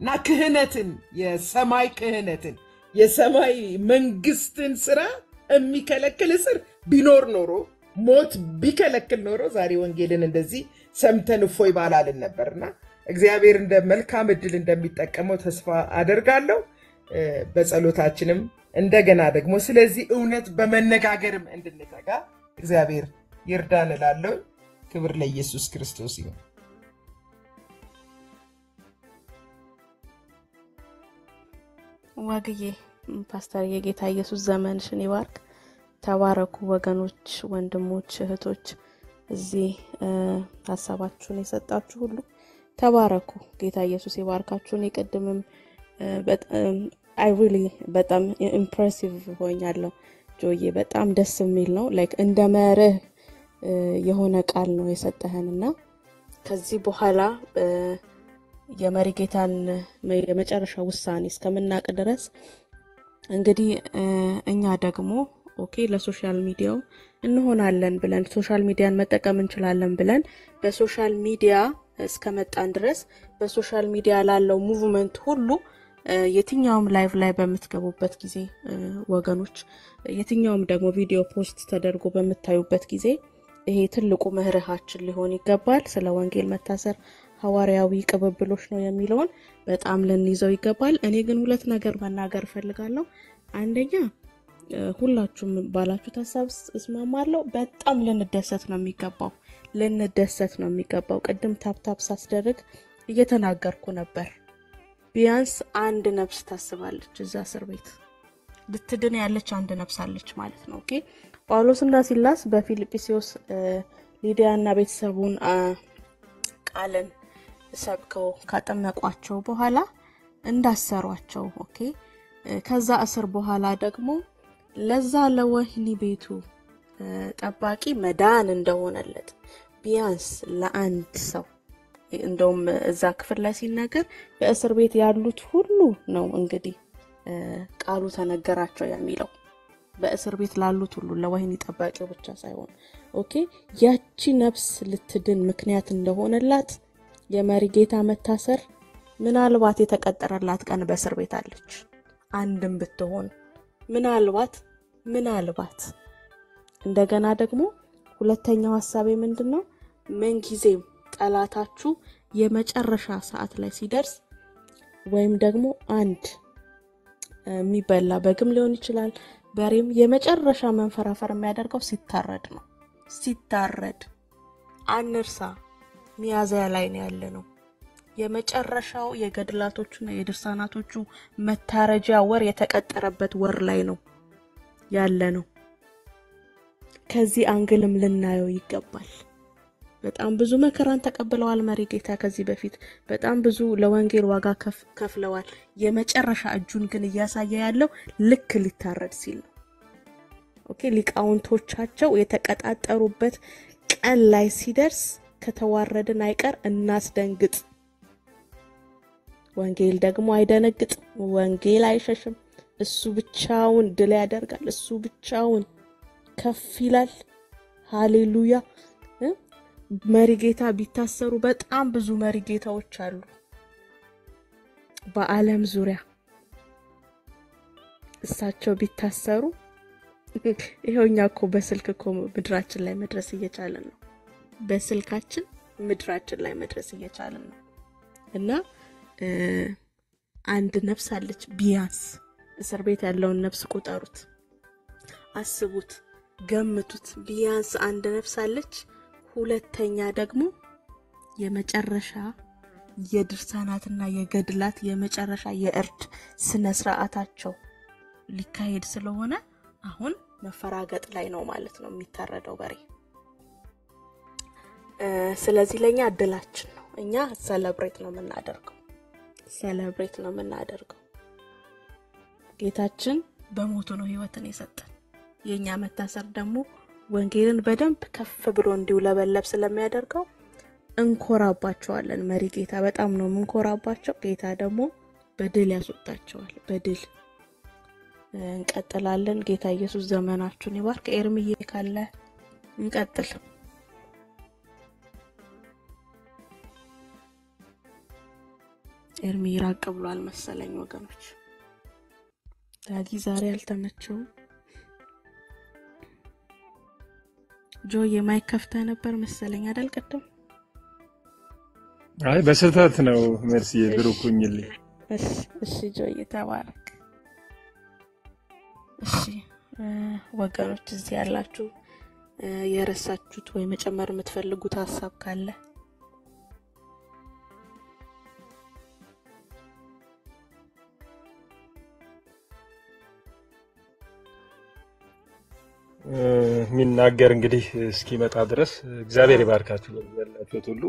እና ክህነትን የሰማይ ክህነትን የሰማይ መንግስትን ስራ የሚከለክል እስር ቢኖር ኖሮ ሞት ቢከለክል ኖሮ ዛሬ ወንጌልን እንደዚህ ሰምተን እፎይ ባላልን ነበርና እግዚአብሔር እንደ መልካም እድል እንደሚጠቀመው ተስፋ አደርጋለሁ። በጸሎታችንም እንደገና ደግሞ ስለዚህ እውነት በመነጋገርም እንድንተጋ እግዚአብሔር ይርዳን እላለሁ። ክብር ለኢየሱስ ክርስቶስ ይሁን። ዋግዬ ፓስተር የጌታ ኢየሱስ ዘመንሽን ይባርክ። ተባረኩ ወገኖች፣ ወንድሞች፣ እህቶች እዚህ ሐሳባችሁን የሰጣችሁ ሁሉ ተባረኩ። ጌታ ኢየሱስ ይባርካችሁ። እኔ ቀድምም I really በጣም ኢምፕሬሲቭ ሆኛለሁ ጆዬ። በጣም ደስ የሚል ነው። ላይክ እንደ መርህ የሆነ ቃል ነው የሰጠህንና ከዚህ በኋላ የመሪ ጌታን የመጨረሻ ውሳኔ እስከምናቅ ድረስ እንግዲህ እኛ ደግሞ ኦኬ ለሶሻል ሚዲያው እንሆናለን ብለን ሶሻል ሚዲያን መጠቀም እንችላለን ብለን በሶሻል ሚዲያ እስከመጣን ድረስ በሶሻል ሚዲያ ላለው ሙቭመንት ሁሉ የትኛውም ላይቭ ላይ በምትገቡበት ጊዜ ወገኖች የትኛውም ደግሞ ቪዲዮ ፖስት ተደርጎ በመታዩበት ጊዜ ይሄ ትልቁ ምህረታችን ሊሆን ይገባል። ስለ ወንጌል መታሰር ሐዋርያዊ ቅብብሎች ነው የሚለውን በጣም ልንይዘው ይገባል። እኔ ግን ሁለት ነገር መናገር ፈልጋለሁ። አንደኛ ሁላችሁም ባላችሁት ሐሳብ እስማማለሁ። በጣም ልንደሰት ነው የሚገባው። ቅድም ታፕ ሳስደርግ እየተናገርኩ ነበር። ቢያንስ አንድ ነፍስ ታስባለች እዛ እስር ቤት ልትድን ያለች አንድ ነፍስ አለች ማለት ነው። ኦኬ ጳውሎስና ሲላስ በፊልጵስዩስ ሊዲያና ቤተሰቡን ቃልን ሰብከው ካጠመቋቸው በኋላ እንዳሰሯቸው ኦኬ ከዛ እስር በኋላ ደግሞ ለዛ ለወህኒ ቤቱ ጠባቂ መዳን እንደሆነለት ቢያንስ ለአንድ ሰው እንደውም እዛ ክፍል ላይ ሲናገር በእስር ቤት ያሉት ሁሉ ነው እንግዲህ ቃሉ ተነገራቸው የሚለው በእስር ቤት ላሉት ሁሉ ለወህኒ ጠባቂው ብቻ ሳይሆን ኦኬ ያቺ ነፍስ ልትድን ምክንያት እንደሆነላት የመሪ ጌታ መታሰር ምናልባት የተቀጠረላት ቀን በእስር ቤት አለች አንድም ብትሆን ምናልባት እንደገና ደግሞ ሁለተኛው ሐሳቤ ምንድነው ምን ጊዜም ጠላታችሁ የመጨረሻ ሰዓት ላይ ሲደርስ ወይም ደግሞ አንድ የሚበላ በግም ሊሆን ይችላል በሬም የመጨረሻ መንፈራፈር የሚያደርገው ሲታረድ አንርሳ ሚያዝያ ላይ ነው ያለነው የመጨረሻው የገድላቶቹና የድርሳናቶቹ መታረጃ ወር የተቀጠረበት ወር ላይ ነው ያለነው ከዚህ አንግልም ልናየው ይገባል በጣም ብዙ መከራን ተቀብለዋል መሪ ጌታ ከዚህ በፊት በጣም ብዙ ለወንጌል ዋጋ ከፍለዋል የመጨረሻ እጁን ግን እያሳየ ያለው ልክ ሊታረድ ሲል ነው ኦኬ ሊቃውንቶቻቸው የተቀጣጠሩበት ቀን ላይ ሲደርስ ከተዋረደን አይቀር እናስደንግጥ ወንጌል ደግሞ አይደነግጥ ወንጌል አይሸሽም እሱ ብቻውን ድል ያደርጋል እሱ ብቻውን ከፍ ይላል ሃሌሉያ መሪ ጌታ ቢታሰሩ በጣም ብዙ መሪ ጌታዎች አሉ በአለም ዙሪያ እሳቸው ቢታሰሩ ይሄውኛ እኮ በስልክ እኮ ምድራችን ላይ መድረስ እየቻለን ነው በስልካችን ምድራችን ላይ መድረስ እየቻለን ነው እና አንድ ነፍስ አለች ቢያንስ እስር ቤት ያለውን ነፍስ ቁጠሩት አስቡት ገምቱት ቢያንስ አንድ ነፍስ አለች ሁለተኛ ደግሞ የመጨረሻ የድርሳናትና የገድላት የመጨረሻ የእርድ ስነ ስርዓታቸው ሊካሄድ ስለሆነ አሁን መፈራገጥ ላይ ነው ማለት ነው የሚታረደው በሬ ስለዚህ ለኛ እድላችን ነው እኛ ሴሌብሬት ነው የምናደርገው ጌታችን በሞቱ ነው ህይወትን የሰጠን የኛ መታሰር ደግሞ ወንጌልን በደንብ ከፍ ብሎ እንዲውለበለብ ስለሚያደርገው እንኮራባቸዋለን። መሪ ጌታ በጣም ነው የምንኮራባቸው። ጌታ ደግሞ በድል ያስወጣቸዋል። በድል እንቀጥላለን። ጌታ ኢየሱስ ዘመናችሁን ይባርክ። ኤርምዬ ካለ እንቀጥል። ኤርሚ ራቅ ብሏል መሰለኝ ወገኖች። ዳዲ ዛሬ አልተመቸውም። ጆ የማይክ ከፍተህ ነበር መሰለኝ አይደል ቅድም? አይ በስህተት ነው። መርሲዬ ብሩኩኝልኝ። እሺ ጆ ተባረክ። እሺ ወገኖች እዚህ ያላችሁ የረሳችሁት ወይ መጨመር የምትፈልጉት ሐሳብ ካለ ሚናገር እንግዲህ እስኪመጣ ድረስ እግዚአብሔር ይባርካችሁ። ለላችሁት ሁሉ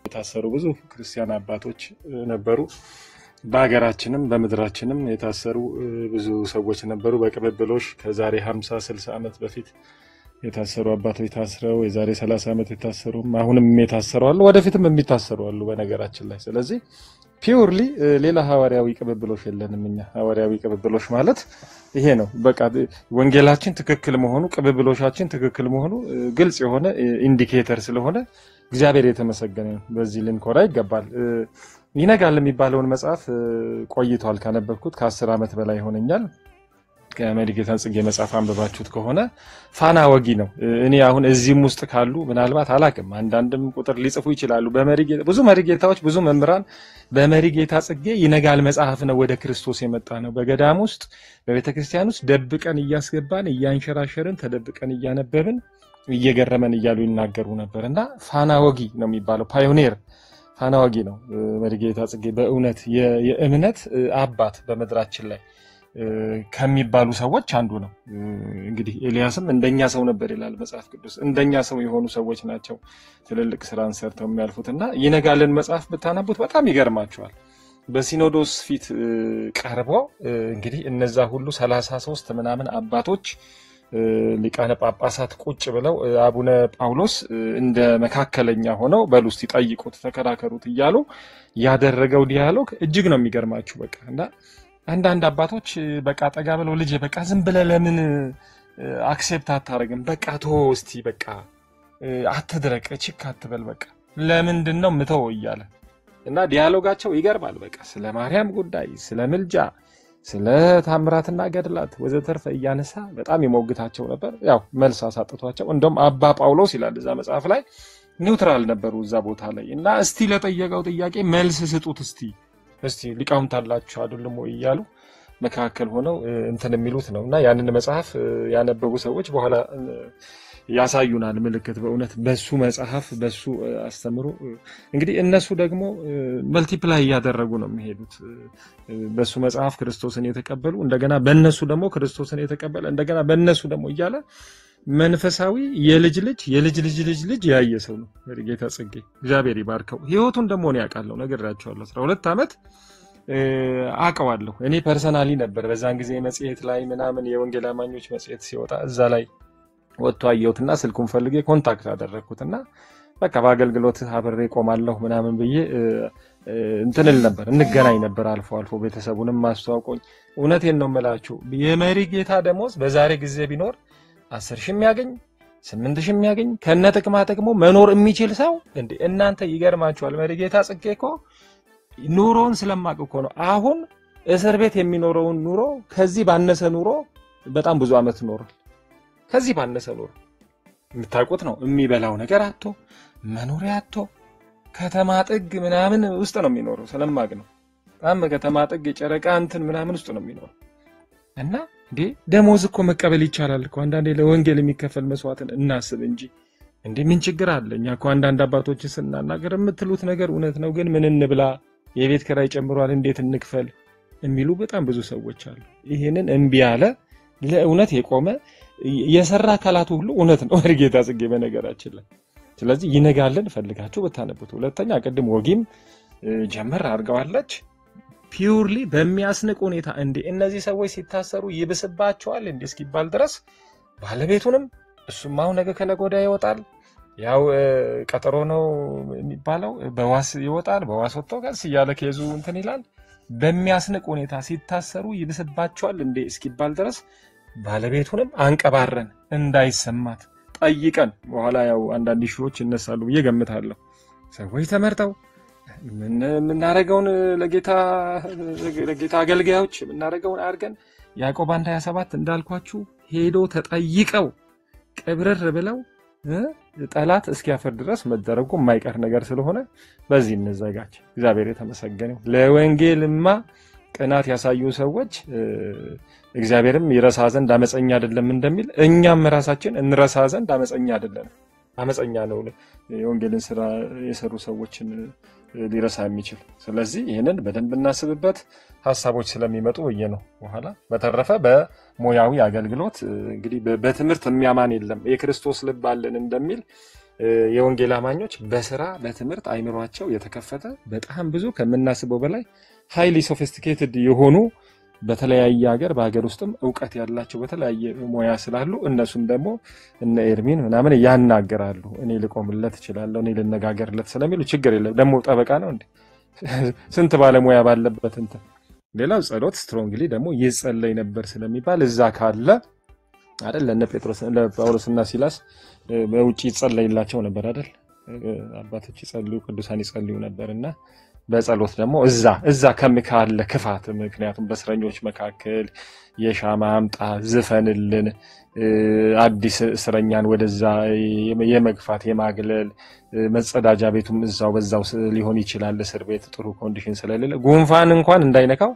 የታሰሩ ብዙ ክርስቲያን አባቶች ነበሩ። በአገራችንም በመድራችንም የታሰሩ ብዙ ሰዎች ነበሩ። በቅብብሎሽ ከዛሬ 50 60 ዓመት በፊት የታሰሩ አባቶች ታስረው የዛሬ 30 ዓመት የታሰሩ አሁንም የታሰሩ አሉ፣ ወደፊትም የሚታሰሩ አሉ በነገራችን ላይ። ስለዚህ ፒውርሊ ሌላ ሐዋርያዊ ቅብብሎሽ የለንም እኛ። ሐዋርያዊ ቅብብሎሽ ማለት ይሄ ነው። በቃ ወንጌላችን ትክክል መሆኑ ቅብብሎሻችን ትክክል መሆኑ ግልጽ የሆነ ኢንዲኬተር ስለሆነ እግዚአብሔር የተመሰገነ ነው። በዚህ ልንኮራ ይገባል። ይነጋል የሚባለውን መጽሐፍ ቆይቷል ካነበብኩት ከ10 ዓመት በላይ ሆነኛል። ከመሪጌታ ጽጌ መጽሐፍ አንብባችሁት ከሆነ ፋና ወጊ ነው። እኔ አሁን እዚህም ውስጥ ካሉ ምናልባት አላቅም አንዳንድም ቁጥር ሊጽፉ ይችላሉ። ብዙ መሪጌታዎች ብዙ መምራን በመሪጌታ ጽጌ ይነጋል መጽሐፍ ነው ወደ ክርስቶስ የመጣ ነው። በገዳም ውስጥ በቤተክርስቲያን ውስጥ ደብቀን እያስገባን እያንሸራሸርን ተደብቀን እያነበብን እየገረመን እያሉ ይናገሩ ነበርና ፋና ወጊ ነው የሚባለው። ፓዮኒር ፋና ወጊ ነው መሪጌታ ጽጌ። በእውነት የእምነት አባት በመድራችን ላይ ከሚባሉ ሰዎች አንዱ ነው። እንግዲህ ኤልያስም እንደኛ ሰው ነበር ይላል መጽሐፍ ቅዱስ። እንደኛ ሰው የሆኑ ሰዎች ናቸው ትልልቅ ስራን ሰርተው የሚያልፉትና ይነጋልን መጽሐፍ ብታነቡት በጣም ይገርማቸዋል። በሲኖዶስ ፊት ቀርበው እንግዲህ እነዛ ሁሉ 33 ምናምን አባቶች ሊቃነ ጳጳሳት ቁጭ ብለው አቡነ ጳውሎስ እንደ መካከለኛ ሆነው በሉስቲ ጠይቁት ተከራከሩት እያሉ ያደረገው ዲያሎግ እጅግ ነው የሚገርማችሁ። በቃ እና አንዳንድ አባቶች በቃ ጠጋ ብለው ልጅ በቃ ዝም ብለ ለምን አክሴፕት አታረግም? በቃ ተው እስቲ በቃ አትድረቅ ችክ አትበል በቃ ለምንድነው ምተው እያለ እና ዲያሎጋቸው ይገርማል። በቃ ስለ ማርያም ጉዳይ፣ ስለ ምልጃ፣ ስለ ታምራትና ገድላት ወዘተርፈ እያነሳ በጣም ይሞግታቸው ነበር። ያው መልስ አሳጥቷቸው እንደውም አባ ጳውሎስ ይላል እዛ መጽሐፍ ላይ ኒውትራል ነበሩ እዛ ቦታ ላይ እና እስቲ ለጠየቀው ጥያቄ መልስ ስጡት እስቲ ሊቃውንት አላችሁ አይደለም ወይ እያሉ መካከል ሆነው እንትን የሚሉት ነውና ያንን መጽሐፍ ያነበቡ ሰዎች በኋላ ያሳዩናል ምልክት በእውነት በሱ መጽሐፍ በሱ አስተምሮ። እንግዲህ እነሱ ደግሞ መልቲፕላይ ያደረጉ ነው የሚሄዱት። በሱ መጽሐፍ ክርስቶስን የተቀበሉ እንደገና በእነሱ ደግሞ ክርስቶስን የተቀበለ እንደገና በእነሱ ደግሞ እያለ መንፈሳዊ የልጅ ያየ ሰው ነው መሪጌታ ጽጌ። እግዚአብሔር ይባርከው። ህይወቱን ደግሞ ነው ያውቃለው። ነገራቸዋለሁ 12 ዓመት አቀዋለሁ እኔ ፐርሰናሊ ነበር በዛን ጊዜ መጽሔት ላይ ምናምን የወንጌል አማኞች መጽሔት ሲወጣ እዛ ላይ ወጥቶ አየሁትና ስልኩን ፈልጌ ኮንታክት አደረኩትና በቃ በአገልግሎት አብሬ ቆማለሁ ምናምን ብዬ እንትንል ነበር እንገናኝ ነበር አልፎ ቤተሰቡንም ማስተዋወቆኝ። እውነቴን ነው የምላችሁ የመሪጌታ ደሞዝ በዛሬ ጊዜ ቢኖር 10,000 የሚያገኝ 8,000 የሚያገኝ ከነ ጥቅማ ጥቅሙ መኖር የሚችል ሰው እንዴ እናንተ ይገርማችኋል። መሪጌታ ጽጌ እኮ ኑሮን ስለማቅ እኮ ነው አሁን እስር ቤት የሚኖረውን ኑሮ ከዚህ ባነሰ ኑሮ በጣም ብዙ አመት ኖሯል። ከዚህ ባነሰ ኑሮ የምታውቁት ነው። የሚበላው ነገር አጥቶ መኖሪያ አጥቶ ከተማ ጥግ ምናምን ውስጥ ነው የሚኖረው። ስለማቅ ነው በጣም ከተማ ጥግ ጨረቃ እንትን ምናምን ውስጥ ነው የሚኖረው። እና እንዴ ደሞዝ እኮ መቀበል ይቻላል እኮ አንዳንዴ ለወንጌል የሚከፈል መስዋዕትን እናስብ እንጂ እንዴ ምን ችግር አለ? እኛ እኮ አንዳንድ አባቶች ስናናገር የምትሉት ነገር እውነት ነው፣ ግን ምን እንብላ፣ የቤት ኪራይ ጨምሯል፣ እንዴት እንክፈል የሚሉ በጣም ብዙ ሰዎች አሉ። ይሄንን እምቢ ያለ ለእውነት የቆመ የሰራ አካላቱ ሁሉ እውነት ነው መሪጌታ ጽጌ በነገራችን ላይ። ስለዚህ ይነጋልን ፈልጋችሁ ብታነቡት። ሁለተኛ ቅድም ወጊም ጀመር አድርገዋለች ፒውርሊ በሚያስንቅ ሁኔታ እንዴ እነዚህ ሰዎች ሲታሰሩ ይብስባቸዋል እንዴ እስኪባል ድረስ ባለቤቱንም እሱም አሁን ነገ ከነገ ወዲያ ይወጣል ያው ቀጠሮ ነው የሚባለው በዋስ ይወጣል በዋስ ወጥቶ ቀስ እያለ ከይዙ እንትን ይላል በሚያስንቅ ሁኔታ ሲታሰሩ ይብስባቸዋል እንዴ እስኪባል ድረስ ባለቤቱንም አንቀባረን እንዳይሰማት ጠይቀን በኋላ ያው አንዳንድ ሺዎች ይነሳሉ በየገምታለሁ ሰዎች ተመርጠው ምን እናረጋውን ለጌታ አገልጋዮች ምን እናረጋውን አርገን ያዕቆብ 1:27 እንዳልኳችሁ ሄዶ ተጠይቀው ቅብርር ብለው ጠላት እስኪያፈር ድረስ መደረጉ የማይቀር ነገር ስለሆነ በዚህ እንዘጋጅ እግዚአብሔር የተመሰገነው ለወንጌልማ ቅናት ያሳዩ ሰዎች እግዚአብሔርም ይረሳ ዘንድ አመፀኛ አይደለም እንደሚል እኛም ራሳችን እንረሳ ዘንድ አመፀኛ አይደለም አመፀኛ ነው የወንጌልን ስራ የሰሩ ሰዎችን ሊረሳ የሚችል ስለዚህ ይሄንን በደንብ እናስብበት ሐሳቦች ስለሚመጡ ነው በኋላ በተረፈ በሞያዊ አገልግሎት እንግዲህ በትምህርት የሚያማን የለም የክርስቶስ ልብ አለን እንደሚል የወንጌል አማኞች በስራ በትምህርት አይምሮአቸው የተከፈተ በጣም ብዙ ከምናስበው በላይ ሃይሊ ሶፊስቲኬትድ የሆኑ በተለያየ ሀገር በሀገር ውስጥም ዕውቀት ያላቸው በተለያየ ሞያ ስላሉ እነሱም ደግሞ እነ ኤርሚን ምናምን ያናገራሉ እኔ ልቆምለት እችላለሁ እኔ ልነጋገርለት ስለሚሉ ችግር የለም ደግሞ ጠበቃ ነው እንዴ ስንት ባለሙያ ባለበት እንትን ሌላው ጸሎት ስትሮንግሊ ደግሞ ይጸለይ ነበር ስለሚባል እዛ ካለ አይደል ለነ ጴጥሮስ ለጳውሎስና ሲላስ በውጪ ይጸለይላቸው ነበር አይደል አባቶች ይጸልዩ ቅዱሳን ይጸልዩ ነበርና በጸሎት ደግሞ እዛ ከመካለ ክፋት ምክንያቱም በስረኞች መካከል የሻማ አምጣ ዝፈንልን አዲስ እስረኛን ወደዛ የመግፋት የማግለል መጸዳጃ ቤቱም በዛው ሊሆን ይችላል እስር ቤት ጥሩ ኮንዲሽን ስለሌለ ጉንፋን እንኳን እንዳይነካው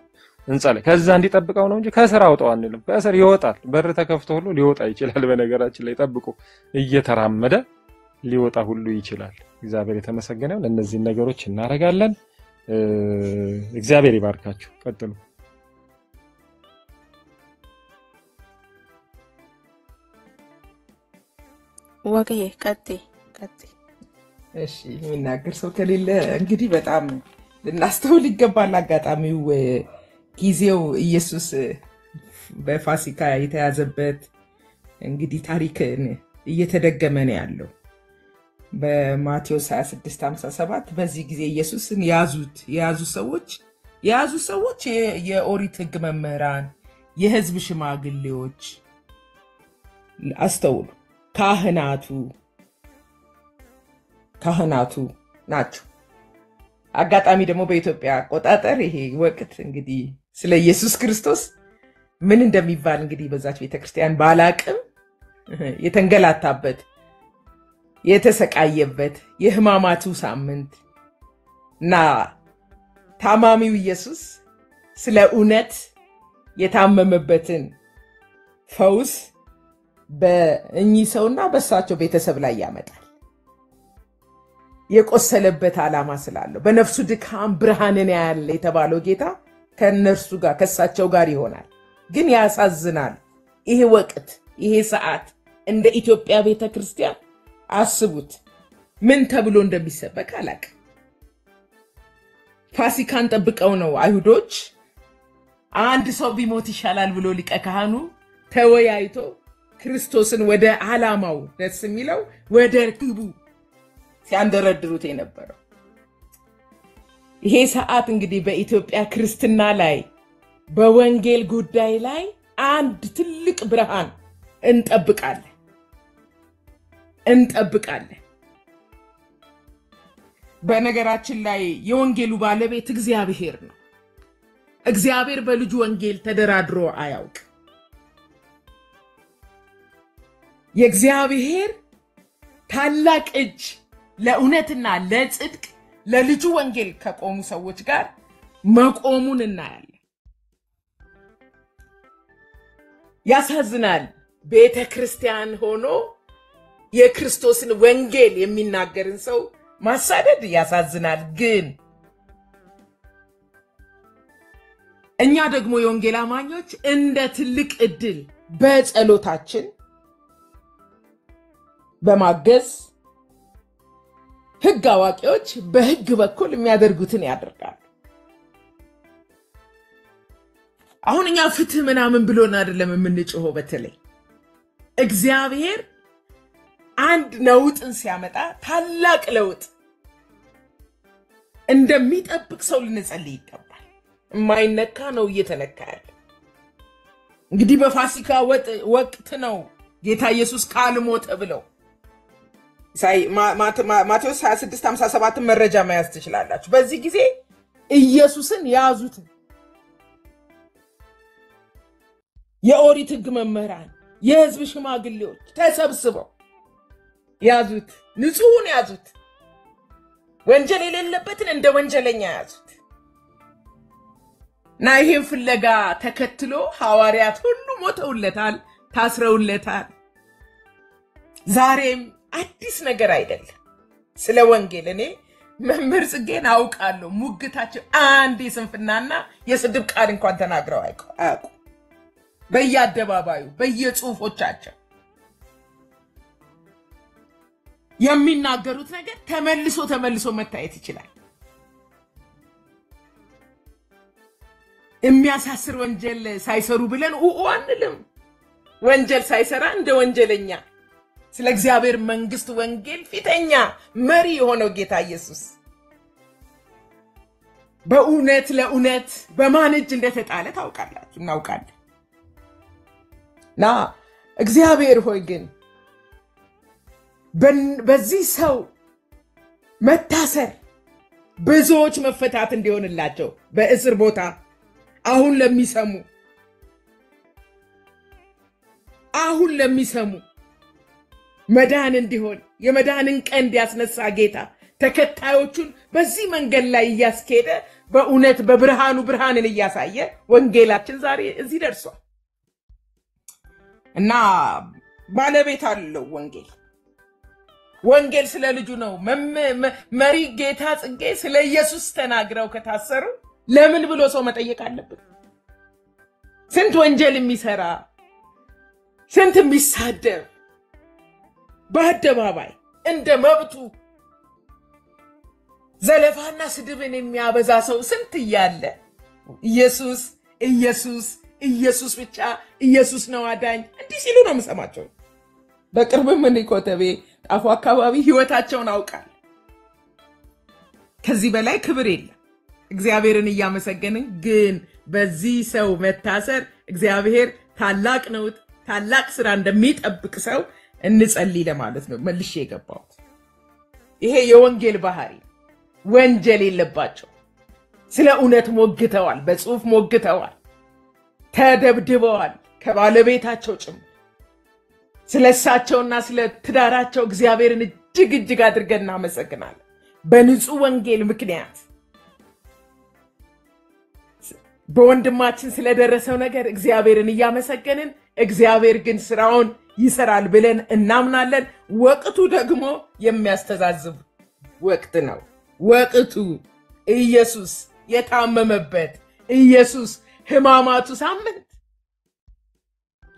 እንጸልይ ከዛ እንዲጠብቀው ነው እንጂ ከስራ አውጣው አንልም ከስር ይወጣል በር ተከፍቶ ሁሉ ሊወጣ ይችላል በነገራችን ላይ ጠብቁ እየተራመደ ሊወጣ ሁሉ ይችላል እግዚአብሔር የተመሰገነው ለነዚህ ነገሮች እናረጋለን እግዚአብሔር ይባርካችሁ ቀጥሉ ወገዬ ቀጥ እሺ የሚናገር ሰው ከሌለ እንግዲህ በጣም ልናስተውል ይገባል አጋጣሚው ጊዜው ኢየሱስ በፋሲካ የተያዘበት እንግዲህ ታሪክን እየተደገመ ነው ያለው በማቴዎስ 26:57 በዚህ ጊዜ ኢየሱስን የያዙ ሰዎች የኦሪት ሕግ መምህራን የሕዝብ ሽማግሌዎች አስተውሉ ካህናቱ ናቸው አጋጣሚ ደግሞ በኢትዮጵያ አቆጣጠር ይሄ ወቅት እንግዲህ ስለ ኢየሱስ ክርስቶስ ምን እንደሚባል እንግዲህ በዛች ቤተክርስቲያን ባላቅም የተንገላታበት የተሰቃየበት የህማማቱ ሳምንት እና ታማሚው ኢየሱስ ስለ እውነት የታመመበትን ፈውስ በእኚህ ሰውና በሳቸው ቤተሰብ ላይ ያመጣል የቆሰለበት ዓላማ ስላለው በነፍሱ ድካም ብርሃንን ያያል የተባለው ጌታ ከነርሱ ጋር ከሳቸው ጋር ይሆናል ግን ያሳዝናል ይሄ ወቅት ይሄ ሰዓት እንደ ኢትዮጵያ ቤተክርስቲያን አስቡት ምን ተብሎ እንደሚሰበክ አላቅ ፋሲካን ጠብቀው ነው አይሁዶች አንድ ሰው ቢሞት ይሻላል ብሎ ሊቀ ካህኑ ተወያይቶ ክርስቶስን ወደ ዓላማው ደስ የሚለው ወደ ግቡ ሲያንደረድሩት የነበረው ይሄ ሰዓት እንግዲህ በኢትዮጵያ ክርስትና ላይ በወንጌል ጉዳይ ላይ አንድ ትልቅ ብርሃን እንጠብቃለን በነገራችን ላይ የወንጌሉ ባለቤት እግዚአብሔር ነው እግዚአብሔር በልጁ ወንጌል ተደራድሮ አያውቅ የእግዚአብሔር ታላቅ እጅ ለእውነትና ለጽድቅ ለልጁ ወንጌል ከቆሙ ሰዎች ጋር መቆሙን እናያለን ያሳዝናል ቤተክርስቲያን ሆኖ የክርስቶስን ወንጌል የሚናገርን ሰው ማሳደድ ያሳዝናል ግን እኛ ደግሞ የወንጌል አማኞች እንደ ትልቅ እድል በጸሎታችን በማገዝ ሕግ አዋቂዎች በሕግ በኩል የሚያደርጉትን ያደርጋሉ አሁን እኛ ፍትህ ምናምን ብሎን አይደለም የምንጮኸው በተለይ እግዚአብሔር አንድ ነውጥን ሲያመጣ ታላቅ ለውጥ እንደሚጠብቅ ሰው ልንጸልይ ይገባል። የማይነካ ነው እየተነካ ያለ። እንግዲህ በፋሲካ ወቅት ነው ጌታ ኢየሱስ ካልሞተ ብለው ማቴዎስ 26:57 መረጃ መያዝ ትችላላችሁ። በዚህ ጊዜ ኢየሱስን ያዙት። የኦሪት ሕግ መምህራን፣ የሕዝብ ሽማግሌዎች ተሰብስበው ያዙት። ንጹሕን ያዙት። ወንጀል የሌለበትን እንደ ወንጀለኛ ያዙት። እና ይሄን ፍለጋ ተከትሎ ሐዋርያት ሁሉ ሞተውለታል፣ ታስረውለታል። ዛሬም አዲስ ነገር አይደለም። ስለ ወንጌል እኔ መምህር ጽጌን አውቃለሁ። ሙግታቸው አንድ የስንፍናና የስድብ ቃል እንኳን ተናግረው አያውቁ። በየአደባባዩ በየጽሁፎቻቸው የሚናገሩት ነገር ተመልሶ መታየት ይችላል። የሚያሳስር ወንጀል ሳይሰሩ ብለን አንልም። ወንጀል ሳይሰራ እንደ ወንጀለኛ ስለ እግዚአብሔር መንግስት ወንጌል ፊተኛ መሪ የሆነው ጌታ ኢየሱስ በእውነት ለእውነት በማን እጅ እንደተጣለ ታውቃላችሁ፣ እናውቃለን። ና እግዚአብሔር ሆይ ግን በዚህ ሰው መታሰር ብዙዎች መፈታት እንዲሆንላቸው በእስር ቦታ አሁን ለሚሰሙ መዳን እንዲሆን የመዳንን ቀን እንዲያስነሳ ጌታ ተከታዮቹን በዚህ መንገድ ላይ እያስኬደ በእውነት በብርሃኑ ብርሃንን እያሳየ ወንጌላችን ዛሬ እዚህ ደርሷል እና ባለቤት አለው ወንጌል ስለ ልጁ ነው። መሪ ጌታ ጽጌ ስለ ኢየሱስ ተናግረው ከታሰሩ ለምን ብሎ ሰው መጠየቅ አለበት? ስንት ወንጀል የሚሰራ ስንት የሚሳደብ በአደባባይ እንደ መብቱ ዘለፋና ስድብን የሚያበዛ ሰው ስንት እያለ ኢየሱስ ብቻ ኢየሱስ ነው አዳኝ እንዲህ ሲሉ ነው የምሰማቸው። በቅርብም ምን ኮተቤ ጣፉ አካባቢ ህይወታቸውን አውቃል። ከዚህ በላይ ክብር የለም። እግዚአብሔርን እያመሰገንን ግን በዚህ ሰው መታሰር እግዚአብሔር ታላቅ ነው፣ ታላቅ ስራ እንደሚጠብቅ ሰው እንጸልይ ለማለት ነው መልሼ የገባሁት። ይሄ የወንጌል ባህሪ ወንጀል የለባቸው። ስለ እውነት ሞግተዋል፣ በጽሁፍ ሞግተዋል፣ ተደብድበዋል ከባለቤታቸው ጭምር። ስለሳቸውና ስለ ትዳራቸው እግዚአብሔርን እጅግ አድርገን እናመሰግናለን። በንጹህ ወንጌል ምክንያት በወንድማችን ስለደረሰው ነገር እግዚአብሔርን እያመሰገንን እግዚአብሔር ግን ስራውን ይሰራል ብለን እናምናለን። ወቅቱ ደግሞ የሚያስተዛዝብ ወቅት ነው። ወቅቱ ኢየሱስ የታመመበት ኢየሱስ ሕማማቱ ሳምንት።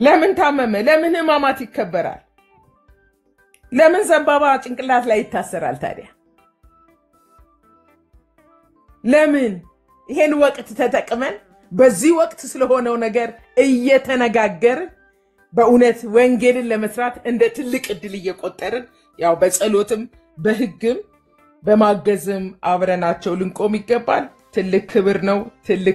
ለምን ታመመ? ለምን ሕማማት ይከበራል? ለምን ዘንባባ ጭንቅላት ላይ ይታሰራል ታዲያ? ለምን ይሄን ወቅት ተጠቅመን በዚህ ወቅት ስለሆነው ነገር እየተነጋገርን በእውነት ወንጌልን ለመስራት እንደ ትልቅ ዕድል እየቆጠርን ያው በጸሎትም በሕግም በማገዝም አብረናቸው ልንቆም ይገባል። ትልቅ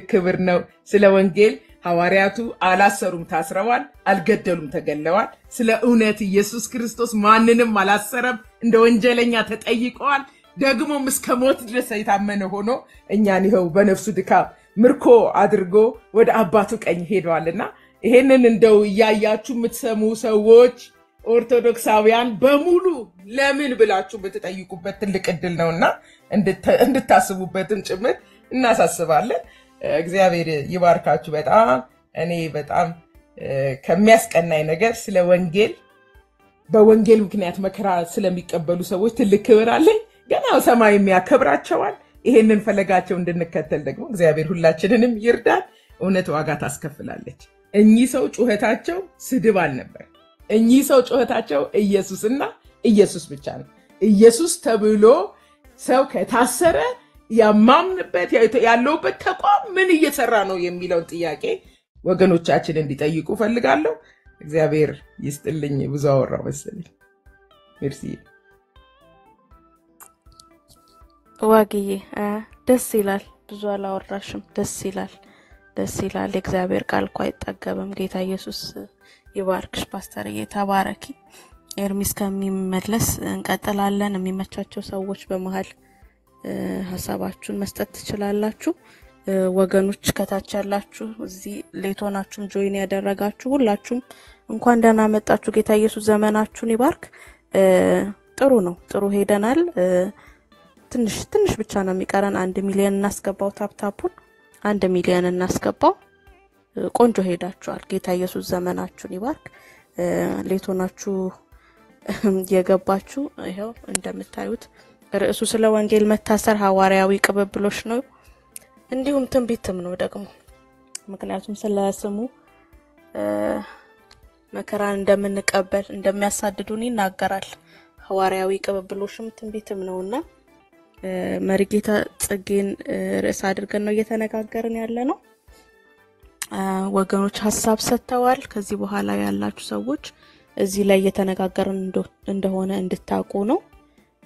ክብር ነው። ስለ ወንጌል ሐዋርያቱ አላሰሩም፣ ታስረዋል፣ አልገደሉም፣ ተገለዋል። ስለ እውነት ኢየሱስ ክርስቶስ ማንንም አላሰረም፣ እንደ ወንጀለኛ ተጠይቀዋል። ደግሞም እስከ ሞት ድረስ የታመነ ሆኖ እኛን ይኸው በነፍሱ ድካም ምርኮ አድርጎ ወደ አባቱ ቀኝ ሄዷልና ይሄንን እንደው እያያችሁ የምትሰሙ ሰዎች ኦርቶዶክሳውያን በሙሉ ለምን ብላችሁ ብትጠይቁበት ትልቅ ዕድል ነውና እንድታስቡበትም ጭምር እናሳስባለን። እግዚአብሔር ይባርካችሁ። እኔ በጣም ከሚያስቀናኝ ነገር ስለ ወንጌል በወንጌል ምክንያት መከራ ስለሚቀበሉ ሰዎች ትልቅ ክብር አለኝ። ገና ሰማይ የሚያከብራቸዋል። ይሄንን ፈለጋቸው እንድንከተል ደግሞ እግዚአብሔር ሁላችንንም ይርዳል። እውነት ዋጋ ታስከፍላለች። እኚህ ሰው ጩኸታቸው ስድብ አልነበር። እኚህ ሰው ጩኸታቸው ኢየሱስና ኢየሱስ ብቻ ነው። ኢየሱስ ተብሎ ሰው ከታሰረ ያማምንበት ያለውበት ተቋም ምን እየሰራ ነው የሚለውን ጥያቄ ወገኖቻችን እንዲጠይቁ ፈልጋለሁ። እግዚአብሔር ይስጥልኝ። ብዙ አወራው መሰለኝ። ሜርሲ ዋግዬ ደስ ይላል። ብዙ አላወራሽም። ደስ ይላል። ደስ ይላል። እግዚአብሔር ቃል እኮ አይጠገብም። ጌታ ኢየሱስ ይባርክሽ ፓስተርዬ፣ ተባረኪ። ኤርሚስ ከሚመለስ እንቀጥላለን። የሚመቻቸው ሰዎች በመሃል ሐሳባችሁን መስጠት ትችላላችሁ። ወገኖች ከታች ያላችሁ እዚህ ሌቶናችሁም ጆይን ያደረጋችሁ ሁላችሁም እንኳን ደህና መጣችሁ። ጌታ ኢየሱስ ዘመናችሁን ይባርክ። ጥሩ ነው። ጥሩ ሄደናል። ትንሽ ብቻ ነው የሚቀረን። 1 ሚሊዮን እናስገባው። ታፕታፑን 1 ሚሊዮን እናስገባው። ቆንጆ ሄዳችኋል። ጌታ ኢየሱስ ዘመናችሁን ይባርክ። ሌቶናችሁ የገባችሁ ይሄው እንደምታዩት ርዕሱ ስለ ወንጌል መታሰር ሐዋርያዊ ቅብብሎሽ ነው። እንዲሁም ትንቢትም ነው ደግሞ ምክንያቱም ስለ ስሙ መከራን እንደምንቀበል እንደሚያሳድዱን ይናገራል። ሐዋርያዊ ቅብብሎሽም ትንቢትም ነውና መሪጌታ ጽጌን ርዕስ አድርገን ነው እየተነጋገርን ያለ ነው። ወገኖች ሐሳብ ሰጥተዋል። ከዚህ በኋላ ያላችሁ ሰዎች እዚህ ላይ እየተነጋገርን እንደሆነ እንድታውቁ ነው።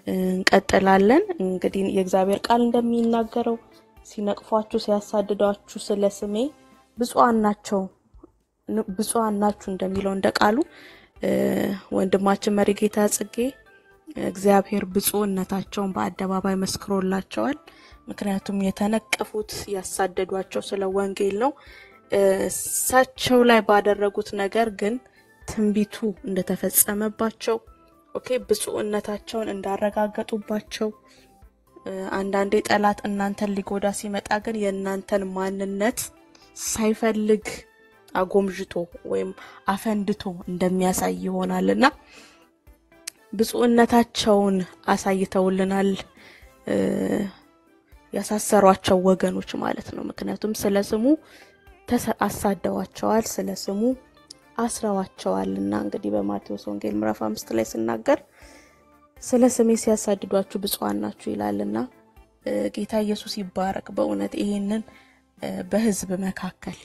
እንቀጥላለን። እንግዲህ የእግዚአብሔር ቃል እንደሚናገረው ሲነቅፏችሁ ሲያሳድዷችሁ ስለ ስሜ ብፁዓን ናችሁ እንደሚለው እንደቃሉ ወንድማችን መሪጌታ ጽጌ እግዚአብሔር ብፁዕነታቸውን በአደባባይ መስክሮላቸዋል። ምክንያቱም የተነቀፉት ያሳደዷቸው ስለ ወንጌል ነው። እሳቸው ላይ ባደረጉት ነገር ግን ትንቢቱ እንደተፈጸመባቸው ብፁዕነታቸውን እንዳረጋገጡባቸው አንዳንዴ ጠላት እናንተን ሊጎዳ ሲመጣ ግን የእናንተን ማንነት ሳይፈልግ አጎምጅቶ ወይም አፈንድቶ እንደሚያሳይ ይሆናልና ብፁዕነታቸውን አሳይተውልናል። ያሳሰሯቸው ወገኖች ማለት ነው። ምክንያቱም ስለ ስሙ አሳደዋቸዋል፣ ስለ ስሙ አስረዋቸዋልና እንግዲህ በማቴዎስ ወንጌል ምዕራፍ 5 ላይ ሲናገር ስለ ስሜ ሲያሳድዷችሁ ብፁዓን ናችሁ ይላልና ጌታ ኢየሱስ ይባረክ። በእውነት ይሄንን በህዝብ መካከል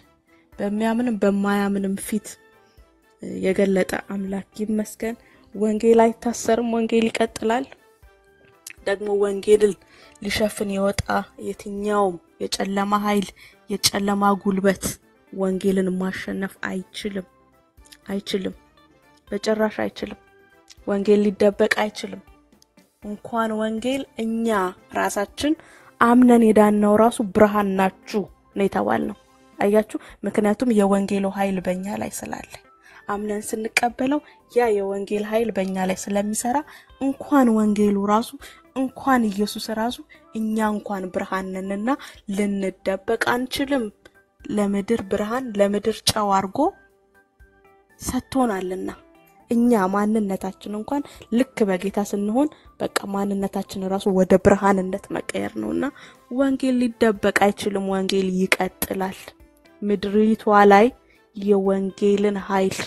በሚያምንም በማያምንም ፊት የገለጠ አምላክ ይመስገን። ወንጌል አይታሰርም፣ ወንጌል ይቀጥላል። ደግሞ ወንጌልን ሊሸፍን የወጣ የትኛውም የጨለማ ኃይል የጨለማ ጉልበት ወንጌልን ማሸነፍ አይችልም፣ በጭራሽ አይችልም። ወንጌል ሊደበቅ አይችልም። እንኳን ወንጌል እኛ ራሳችን አምነን የዳነው ራሱ ብርሃን ናችሁ ነው የተባልነው። አያችሁ፣ ምክንያቱም የወንጌሉ ኃይል በእኛ ላይ ስላለ አምነን ስንቀበለው ያ የወንጌል ኃይል በእኛ ላይ ስለሚሰራ እንኳን ወንጌሉ ራሱ እንኳን ኢየሱስ ራሱ እኛ እንኳን ብርሃን ነንና ልንደበቅ አንችልም። ለምድር ብርሃን ለምድር ጨው አድርጎ ሰጥቶናልና እኛ ማንነታችን እንኳን ልክ በጌታ ስንሆን በቃ ማንነታችን ራሱ ወደ ብርሃንነት መቀየር ነውና ወንጌል ሊደበቅ አይችልም። ወንጌል ይቀጥላል። ምድሪቷ ላይ የወንጌልን ኃይል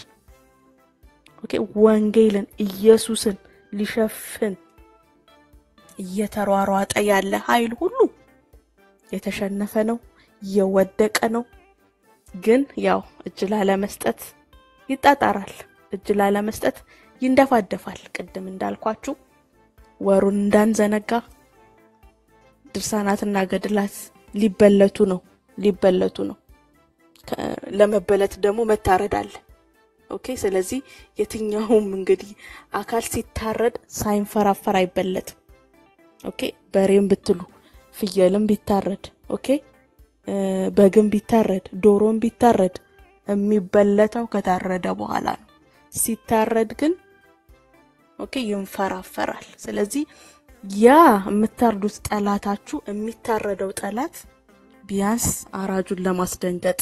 ወንጌልን ኢየሱስን ሊሸፍን እየተሯሯጠ ያለ ኃይል ሁሉ የተሸነፈ ነው፣ የወደቀ ነው። ግን ያው እጅ ላለመስጠት ይጣጣራል፣ እጅ ላለመስጠት ይንደፋደፋል። ቅድም እንዳልኳችሁ ወሩን እንዳንዘነጋ ድርሳናትና ገድላት ሊበለቱ ነው። ለመበለት ደግሞ መታረድ አለ። ስለዚህ የትኛውም እንግዲህ አካል ሲታረድ ሳይንፈራፈር አይበለትም። በሬም ብትሉ ፍየልም ቢታረድ በግም ቢታረድ ዶሮም ቢታረድ የሚበለተው ከታረደ በኋላ ነው። ሲታረድ ግን ይንፈራፈራል። ስለዚህ ያ የምታርዱት ጠላታችሁ የሚታረደው ጠላት ቢያንስ አራጁን ለማስደንገጥ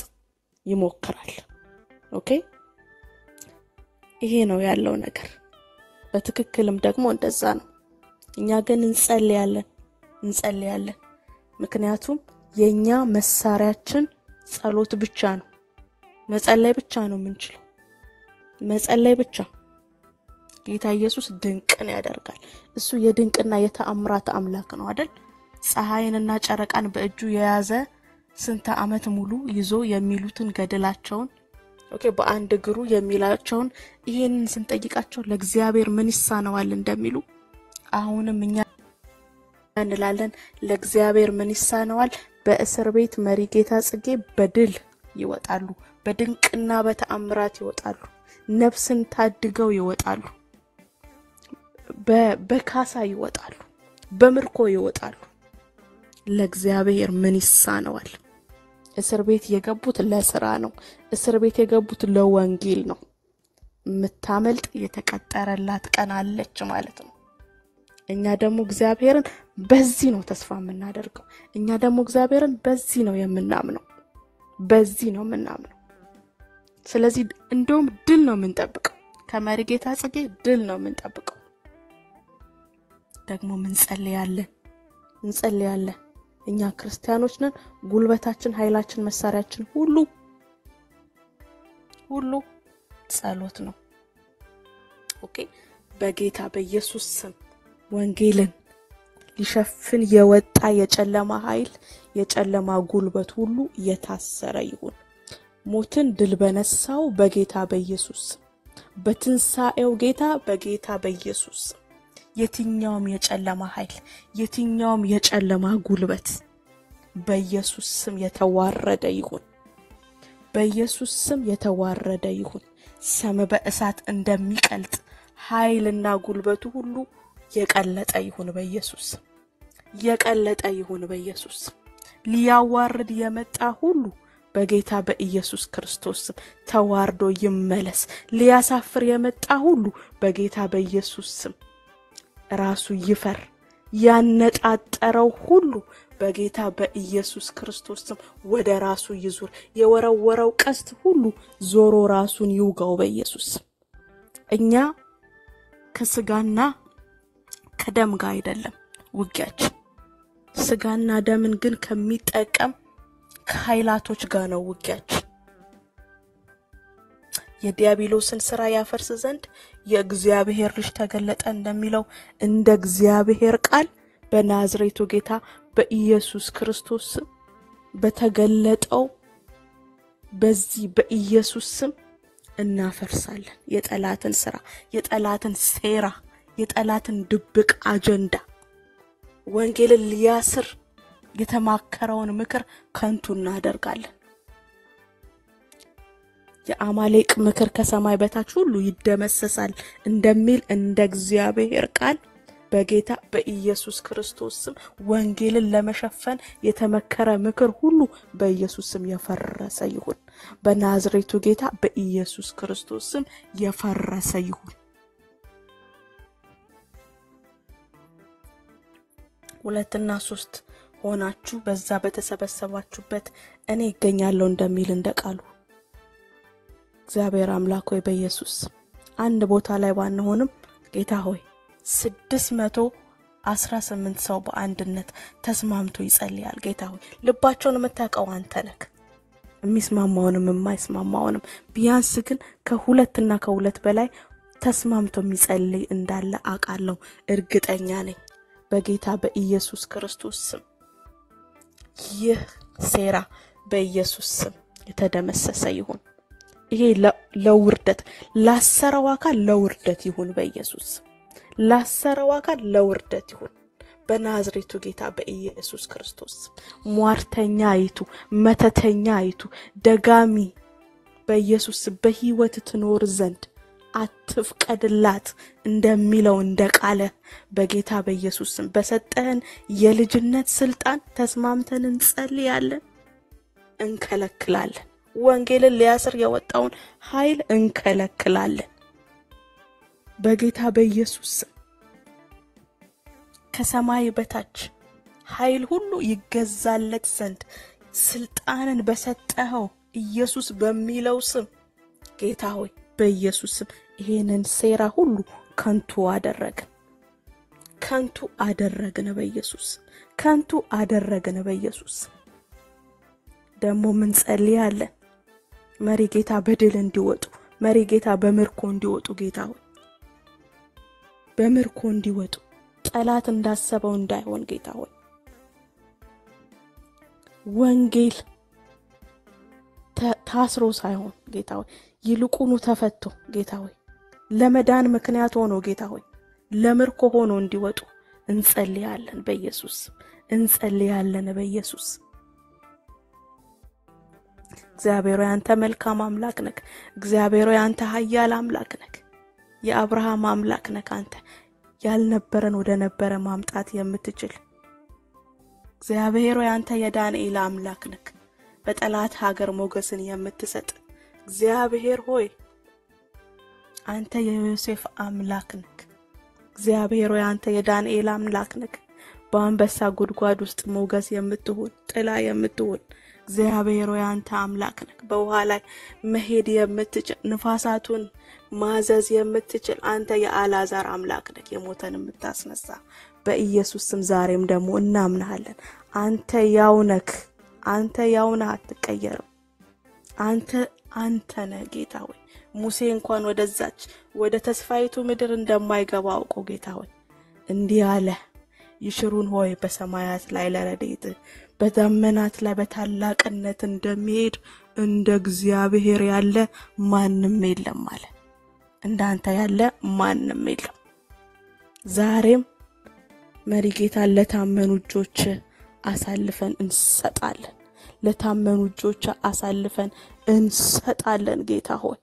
ይሞክራል። ይሄ ነው ያለው ነገር። በትክክልም ደግሞ እንደዛ ነው። እኛ ግን እንጸልያለን። ምክንያቱም የኛ መሳሪያችን ጸሎት ብቻ ነው። መጸለይ ብቻ ነው የምንችለው። መጸለይ ብቻ። ጌታ ኢየሱስ ድንቅን ያደርጋል። እሱ የድንቅና የተአምራት አምላክ ነው አይደል? ፀሐይንና ጨረቃን በእጁ የያዘ ስንት ዓመት ሙሉ ይዞ የሚሉትን ገድላቸውን ኦኬ በአንድ እግሩ የሚላቸውን ይሄንን ስንጠይቃቸው ለእግዚአብሔር ምን ይሳነዋል እንደሚሉ አሁንም እኛ እንላለን ለእግዚአብሔር ምን ይሳነዋል። በእስር ቤት መሪጌታ ጽጌ በድል ይወጣሉ፣ በድንቅና በተአምራት ይወጣሉ፣ ነፍስን ታድገው ይወጣሉ፣ በካሳ ይወጣሉ፣ በምርኮ ይወጣሉ። ለእግዚአብሔር ምን ይሳነዋል? እስር ቤት የገቡት ለስራ ነው። እስር ቤት የገቡት ለወንጌል ነው። ምታመልጥ የተቀጠረላት ቀን አለች ማለት ነው። እኛ ደግሞ እግዚአብሔርን በዚህ ነው ተስፋ የምናደርገው። እኛ ደግሞ እግዚአብሔርን በዚህ ነው የምናምነው። በዚህ ነው የምናምነው። ስለዚህ እንደውም ድል ነው የምንጠብቀው። ከመሪጌታ ጽጌ ድል ነው የምንጠብቀው። ደግሞ እንጸልያለን። እኛ ክርስቲያኖች ነን። ጉልበታችን፣ ኃይላችን፣ መሳሪያችን ሁሉ ጸሎት ነው። ኦኬ በጌታ በኢየሱስ ስም ወንጌልን ሊሸፍን የወጣ የጨለማ ኃይል፣ የጨለማ ጉልበት ሁሉ የታሰረ ይሁን። ሞትን ድል በነሳው በጌታ በኢየሱስ በትንሳኤው ጌታ በጌታ በኢየሱስ የትኛውም የጨለማ ኃይል፣ የትኛውም የጨለማ ጉልበት በኢየሱስ ስም የተዋረደ ይሁን። በኢየሱስ ስም የተዋረደ ይሁን። ሰም በእሳት እንደሚቀልጥ ኃይልና ጉልበቱ ሁሉ የቀለጠ ይሁን በኢየሱስ። የቀለጠ ይሁን በኢየሱስ። ሊያዋርድ የመጣ ሁሉ በጌታ በኢየሱስ ክርስቶስ ስም ተዋርዶ ይመለስ። ሊያሳፍር የመጣ ሁሉ በጌታ በኢየሱስ ስም ራሱ ይፈር። ያነጣጠረው ሁሉ በጌታ በኢየሱስ ክርስቶስ ስም ወደ ራሱ ይዙር። የወረወረው ቀስት ሁሉ ዞሮ ራሱን ይውጋው በኢየሱስ። እኛ ከስጋና ከደም ጋር አይደለም ውጊያችን። ስጋና ደምን ግን ከሚጠቀም ከኃይላቶች ጋር ነው ውጊያችን። የዲያብሎስን ስራ ያፈርስ ዘንድ የእግዚአብሔር ልጅ ተገለጠ እንደሚለው እንደ እግዚአብሔር ቃል በናዝሬቱ ጌታ በኢየሱስ ክርስቶስ ስም በተገለጠው በዚህ በኢየሱስ ስም እናፈርሳለን። የጠላትን ስራ፣ የጠላትን ሴራ፣ የጠላትን ድብቅ አጀንዳ፣ ወንጌልን ሊያስር የተማከረውን ምክር ከንቱ እናደርጋለን። የአማሌቅ ምክር ከሰማይ በታች ሁሉ ይደመሰሳል እንደሚል እንደ እግዚአብሔር ቃል በጌታ በኢየሱስ ክርስቶስ ስም ወንጌልን ለመሸፈን የተመከረ ምክር ሁሉ በኢየሱስ ስም የፈረሰ ይሁን። በናዝሬቱ ጌታ በኢየሱስ ክርስቶስ ስም የፈረሰ ይሁን። 2 እና 3 ሆናችሁ በዛ በተሰበሰባችሁበት እኔ እገኛለሁ እንደሚል እንደቃሉ እግዚአብሔር አምላክ ሆይ በኢየሱስ አንድ ቦታ ላይ ባንሆንም ጌታ ሆይ 618 ሰው በአንድነት ተስማምቶ ይጸልያል። ጌታ ሆይ ልባቸውን የምታውቀው አንተ ነህ። የሚስማማውንም የማይስማማውንም ቢያንስ ግን ከ2 እና ከ2 በላይ ተስማምቶ የሚጸልይ እንዳለ አውቃለሁ፣ እርግጠኛ ነኝ። በጌታ በኢየሱስ ክርስቶስ ስም ይህ ሴራ በኢየሱስ ስም የተደመሰሰ ይሁን። ይሄ ለውርደት ላሰረው አካል ለውርደት ይሁን በኢየሱስ። ላሰረው አካል ለውርደት ይሁን በናዝሬቱ ጌታ በኢየሱስ ክርስቶስ። ሟርተኛ አይቱ፣ መተተኛ አይቱ፣ ደጋሚ በኢየሱስ በህይወት ትኖር ዘንድ አትፍቀድላት እንደሚለው እንደቃለ በጌታ በኢየሱስ በሰጠህን የልጅነት ስልጣን ተስማምተን እንጸልያለን፣ እንከለክላለን። ወንጌልን ሊያስር የወጣውን ኃይል እንከለክላለን በጌታ በኢየሱስ። ከሰማይ በታች ኃይል ሁሉ ይገዛለት ዘንድ ስልጣንን በሰጠኸው ኢየሱስ በሚለው ስም ጌታ ሆይ በኢየሱስ ስም ይሄንን ሴራ ሁሉ ከንቱ አደረግን በኢየሱስ። ከንቱ አደረግን በኢየሱስ። ደግሞ ምን ጸልያለን? መሪ ጌታ በድል እንዲወጡ፣ መሪ ጌታ በምርኮ እንዲወጡ፣ ጌታ ሆይ በምርኮ እንዲወጡ፣ ጠላት እንዳሰበው እንዳይሆን ጌታ ሆይ ታስሮ ሳይሆን ጌታ ሆይ ይልቁኑ ተፈቶ ጌታ ሆይ ለመዳን ምክንያት ሆኖ ጌታ ሆይ ለምርኮ ሆኖ እንዲወጡ እንጸልያለን በኢየሱስ እንጸልያለን በኢየሱስ። እግዚአብሔር ሆይ አንተ መልካም አምላክ ነህ። እግዚአብሔር ሆይ አንተ ኃያል አምላክ ነህ። የአብርሃም አምላክ ነህ አንተ ያልነበረን ወደ ነበረ ማምጣት የምትችል እግዚአብሔር ሆይ አንተ የዳንኤል አምላክ ነህ። በጠላት ሀገር ሞገስን የምትሰጥ እግዚአብሔር ሆይ አንተ የዮሴፍ አምላክ ነህ። እግዚአብሔር ሆይ አንተ የዳንኤል አምላክ ነህ። በአንበሳ ጉድጓድ ውስጥ ሞገስ የምትሆን ጥላ የምትሆን እግዚአብሔር ሆይ አንተ አምላክ ነህ። በውሃ ላይ መሄድ የምትችል ንፋሳቱን ማዘዝ የምትችል አንተ የአልዓዛር አምላክ ነህ። የሞተን የምታስነሳ በኢየሱስ ስም ዛሬም ደግሞ እናምናለን። አንተ ያው ነህ። አንተ ያው ነህ፣ አትቀየርም። አንተ ነህ ጌታ ሆይ። ሙሴ እንኳን ወደዛች ወደ ተስፋይቱ ምድር እንደማይገባ አውቆ ጌታ ሆይ እንዲህ አለ፣ ይሽሩን ሆይ በሰማያት ላይ ለረድኤት በደመናት ላይ በታላቅነት እንደሚሄድ እንደ እግዚአብሔር ያለ ማንም የለም አለ። እንዳንተ ያለ ማንም የለም። ዛሬም መሪ ጌታ ለታመኑ እጆች አሳልፈን እንሰጣለን። ለታመኑ እጆች አሳልፈን እንሰጣለን ጌታ ሆይ